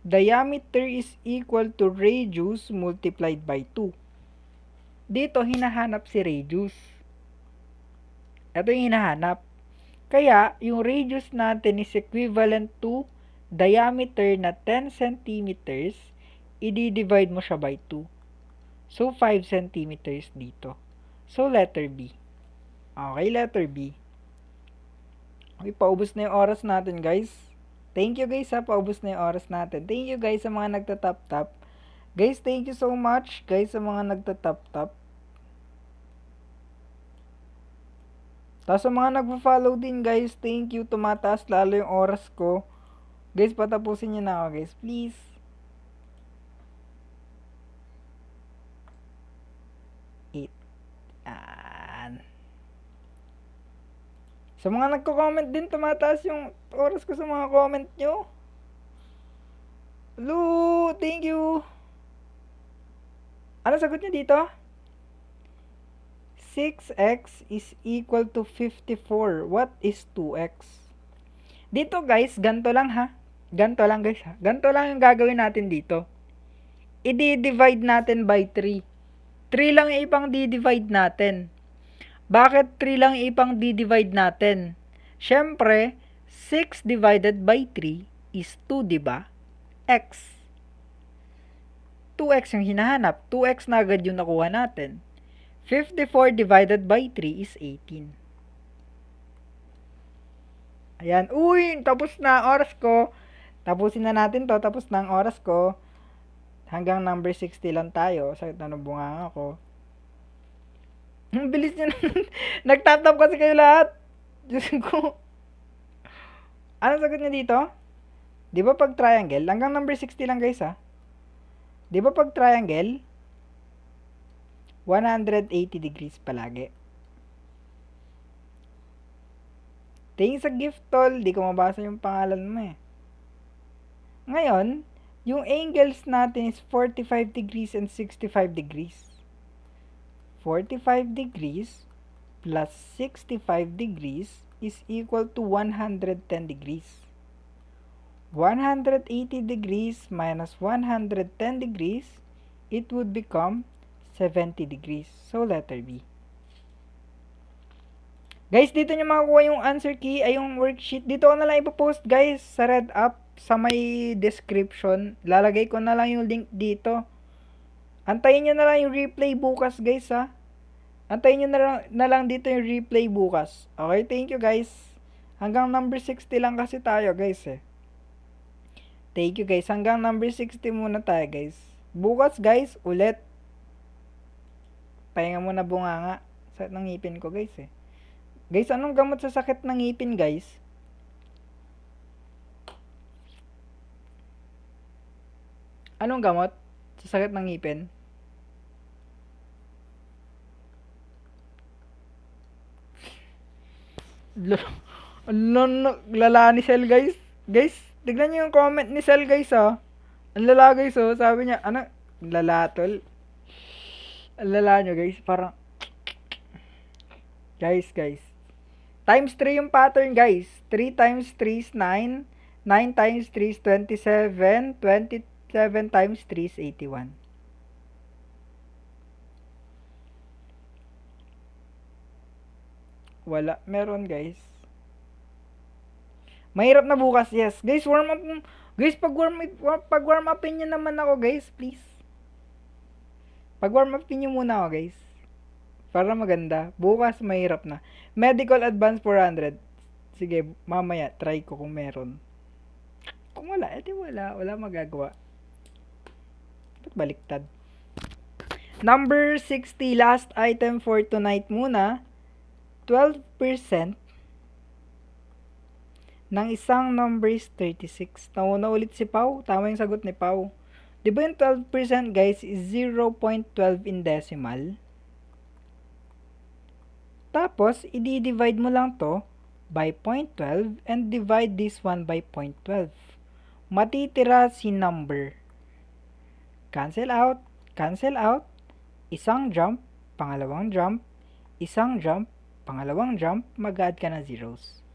Diameter is equal to radius multiplied by 2. Dito, hinahanap si radius. Ito yung hinahanap. Kaya, yung radius natin is equivalent to diameter na 10 centimeters, i-divide mo siya by 2. So, 5 centimeters dito. So, letter B. Okay, letter B. Okay, paubos na yung oras natin, guys. Thank you, guys, ha. Paubos na yung oras natin. Thank you, guys, sa mga nagtatap-tap. Guys, thank you so much, guys, sa mga nagtatap-tap. Tapos sa mga nagpa-follow din, guys, thank you. Tumataas lalo yung oras ko. Guys, patapusin nyo na ako, guys. Please. Sa mga nagko-comment din, tumataas yung oras ko sa mga comment nyo. Hello, thank you. Ano sagot nyo dito? 6x is equal to 54. What is 2x? Dito guys, ganito lang ha. Ganito lang guys ha. Ganito lang yung gagawin natin dito. I-divide natin by 3. 3 lang yung ipang di-divide natin. Bakit 3 lang ipang di-divide natin? Siyempre, 6 divided by 3 is 2, di ba? X. 2x yung hinahanap. 2x na agad yung nakuha natin. 54 divided by 3 is 18. Ayan. Uy, tapos na oras ko. Tapusin na natin to. Tapos na ang oras ko. Hanggang number 60 lang tayo. Sakit na nabunga ako. Ang bilis nyo. Nagtatap kasi kayo lahat. Diyos ko. Anong sagot nyo dito? Di ba pag triangle? Hanggang number 60 lang guys ha. Di ba pag triangle? 180 degrees palagi. Tingin sa gift tol. Di ko mabasa yung pangalan mo eh. Ngayon, yung angles natin is 45 degrees and 65 degrees. 45 degrees plus 65 degrees is equal to 110 degrees. 180 degrees minus 110 degrees, it would become 70 degrees. So, letter B. Guys, dito nyo makukuha yung answer key ay yung worksheet. Dito ko na lang ipopost guys sa red app sa may description. Lalagay ko na lang yung link dito. Antayin nyo na lang yung replay bukas guys ha. Antayin nyo na lang dito yung replay bukas. Okay, thank you guys. Hanggang number 60 lang kasi tayo guys eh. Thank you guys. Hanggang number 60 muna tayo guys. Bukas guys, ulit. Pahinga muna bunganga. Sakit ng ngipin ko guys eh. Guys, anong gamot sa sakit ng ngipin guys? Anong gamot sa sakit ng ngipin? Lala ni Sel guys. Guys, tignan nyo yung comment ni Sel guys ha. Ang lala guys oh. Sabi niya, ano? Lala tol. Ang lala nyo guys. Parang guys. Times 3 yung pattern guys. 3 times 3 is 9. 9 times 3 is 27. 27 times 3 is 81. Wala. Meron, guys. Mahirap na bukas, yes. Guys, warm up. Guys, pag warm upin nyo naman ako, guys, please. Pag warm upin nyo muna ako, guys. Para maganda. Bukas, mahirap na. Medical Advance 400. Sige, mamaya, try ko kung meron. Kung wala, edi wala. Wala magagawa. Ba't baliktad? Number 60, last item for tonight muna. 12% ng isang number is 36. Nauna ulit si Pau. Tama yung sagot ni Pau. Di ba yung 12% guys is 0.12 in decimal? Tapos, i-divide mo lang to by 0.12 and divide this one by 0.12. Matitira si number. Cancel out. Cancel out. Isang jump, pangalawang jump, isang jump, pangalawang jump, mag-add ka ng zeros.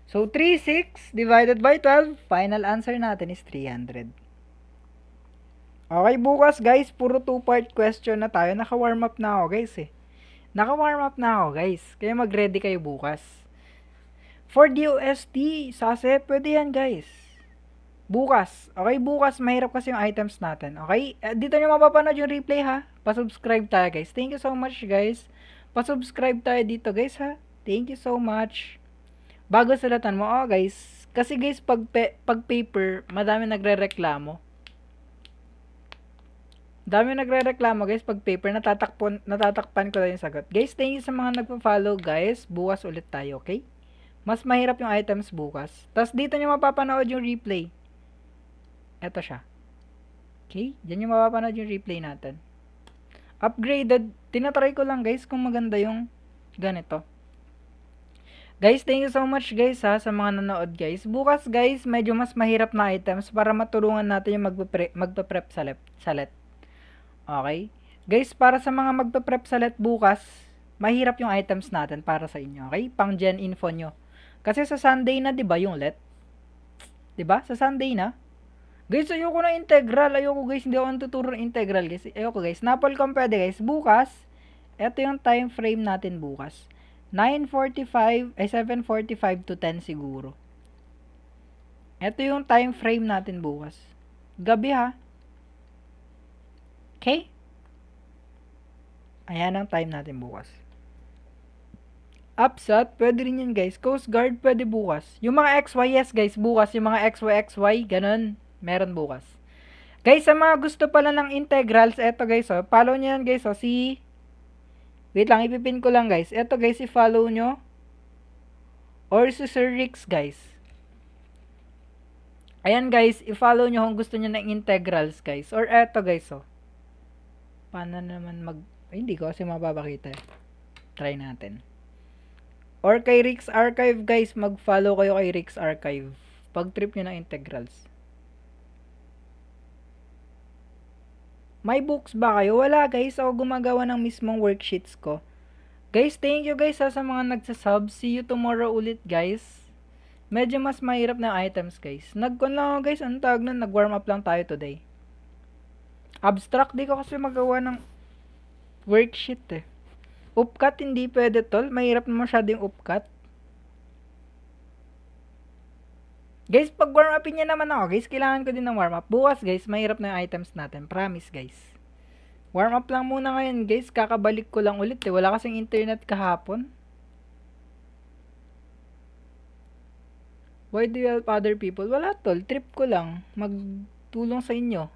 So, 36 divided by 12, final answer natin is 300. Okay, bukas guys, puro 2-part question na tayo. Naka-warm up na ako guys eh. Naka-warm up na ako guys. Kaya mag-ready kayo bukas. For DOST, sase, pwede yan guys. Bukas. Okay, bukas mahirap kasi yung items natin. Okay? Dito nyo mapapanood yung replay ha. Pa-subscribe tayo guys. Thank you so much guys. Pa-subscribe tayo dito guys ha. Thank you so much. Bago sulatan mo, guys. Kasi guys, pag paper, madami nagre-reklamo. Dami nagre-reklamo guys pag paper. Natatakpan ko lang yung sagot. Guys, thank you sa mga nagpa-follow guys. Bukas ulit tayo, okay? Mas mahirap yung items bukas. Tapos dito nyo mapapanood yung replay. Eto siya. Okay? Diyan yung mapapanood yung replay natin. Upgraded. Tinatry ko lang guys kung maganda yung ganito. Guys, thank you so much guys ha sa mga nanood guys. Bukas guys, medyo mas mahirap na items para matulungan natin yung magpa-prep sa let. Okay? Guys, para sa mga magpa-prep sa let bukas, mahirap yung items natin para sa inyo. Okay? Pang gen info nyo. Kasi sa Sunday na 'di ba yung let? 'Di ba? Sa Sunday na. Guys, ayoko na integral. Ayoko guys, hindi ako natuturo ng integral guys. Ayoko guys. Napolcom pwede guys. Bukas, ito yung time frame natin bukas. 7:45 to 10 siguro. Ito yung time frame natin bukas. Gabi ha. Okay? Ayan ang time natin bukas. Upsat, pwede rin yan guys. Coast Guard, pwede bukas. Yung mga XY, yes guys, bukas. Yung mga XY, ganun. Meron bukas. Guys, sa mga gusto pala ng integrals, eto guys, oh, follow nyo yan guys, oh, si... Wait lang, ipipin ko lang guys. Eto guys, i-follow nyo. Or si Sir Rix guys. Ayan guys, i-follow nyo kung gusto nyo ng integrals guys. Or eto guys, oh. Paano naman Ay, hindi ko kasi mapapakita eh. Try natin. Or kay Rix Archive guys, mag-follow kayo kay Rix Archive. Pag trip nyo ng integrals. May books ba kayo? Wala guys, ako gumagawa ng mismong worksheets ko. Guys, thank you guys sa mga nagsasub. See you tomorrow ulit guys. Medyo mas mahirap na items guys. Nag-con lang ako guys, ang tawag na, nag-warm up lang tayo today. Abstract, di ko kasi magawa ng worksheet eh. Upcut, hindi pwede tol. Mahirap na masyado yung upcut. Guys, pag warm upin niya naman ako, guys, kailangan ko din ng warm up. Bukas, guys, mahirap na yung items natin. Promise, guys. Warm up lang muna ngayon, guys. Kakabalik ko lang ulit, eh. Wala kasing internet kahapon. Why do you help other people? Wala, tol. Trip ko lang. Magtulong sa inyo.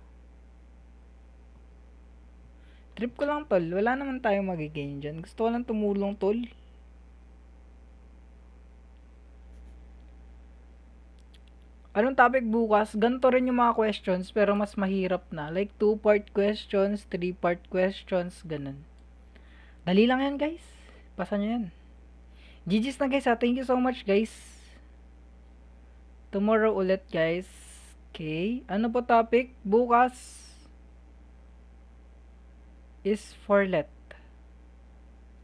Trip ko lang, tol. Wala naman tayong magigain dyan. Gusto ko lang tumulong, tol. Anong topic bukas? Ganito rin yung mga questions pero mas mahirap na. Like 2-part questions, 3-part questions, ganun. Dali lang yan guys. Pasa nyo yan. GG's na guys ha. Thank you so much guys. Tomorrow ulit guys. Okay. Ano po topic? Bukas is for let.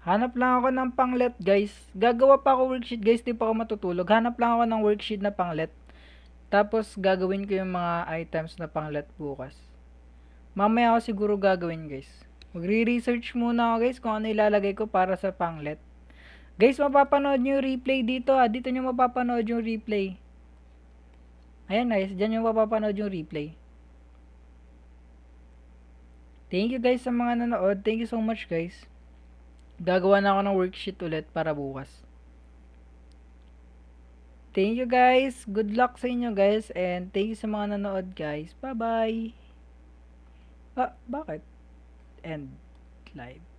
Hanap lang ako ng pang-let guys. Gagawa pa ako worksheet guys. Di pa ako matutulog. Hanap lang ako ng worksheet na pang-let. Tapos, gagawin ko yung mga items na pang-let bukas. Mamaya ako siguro gagawin, guys. Magre-research muna ako, guys, kung ano ilalagay ko para sa pang-let. Guys, mapapanood nyo yung replay dito ah. Dito nyo mapapanood yung replay. Ayan guys, dyan nyo mapapanood yung replay. Thank you guys sa mga nanood. Thank you so much guys. Gagawa na ako ng worksheet ulit para bukas. Thank you guys. Good luck sa inyo guys. And thank you sa mga nanood guys. Bye bye. Ah, bakit? End live.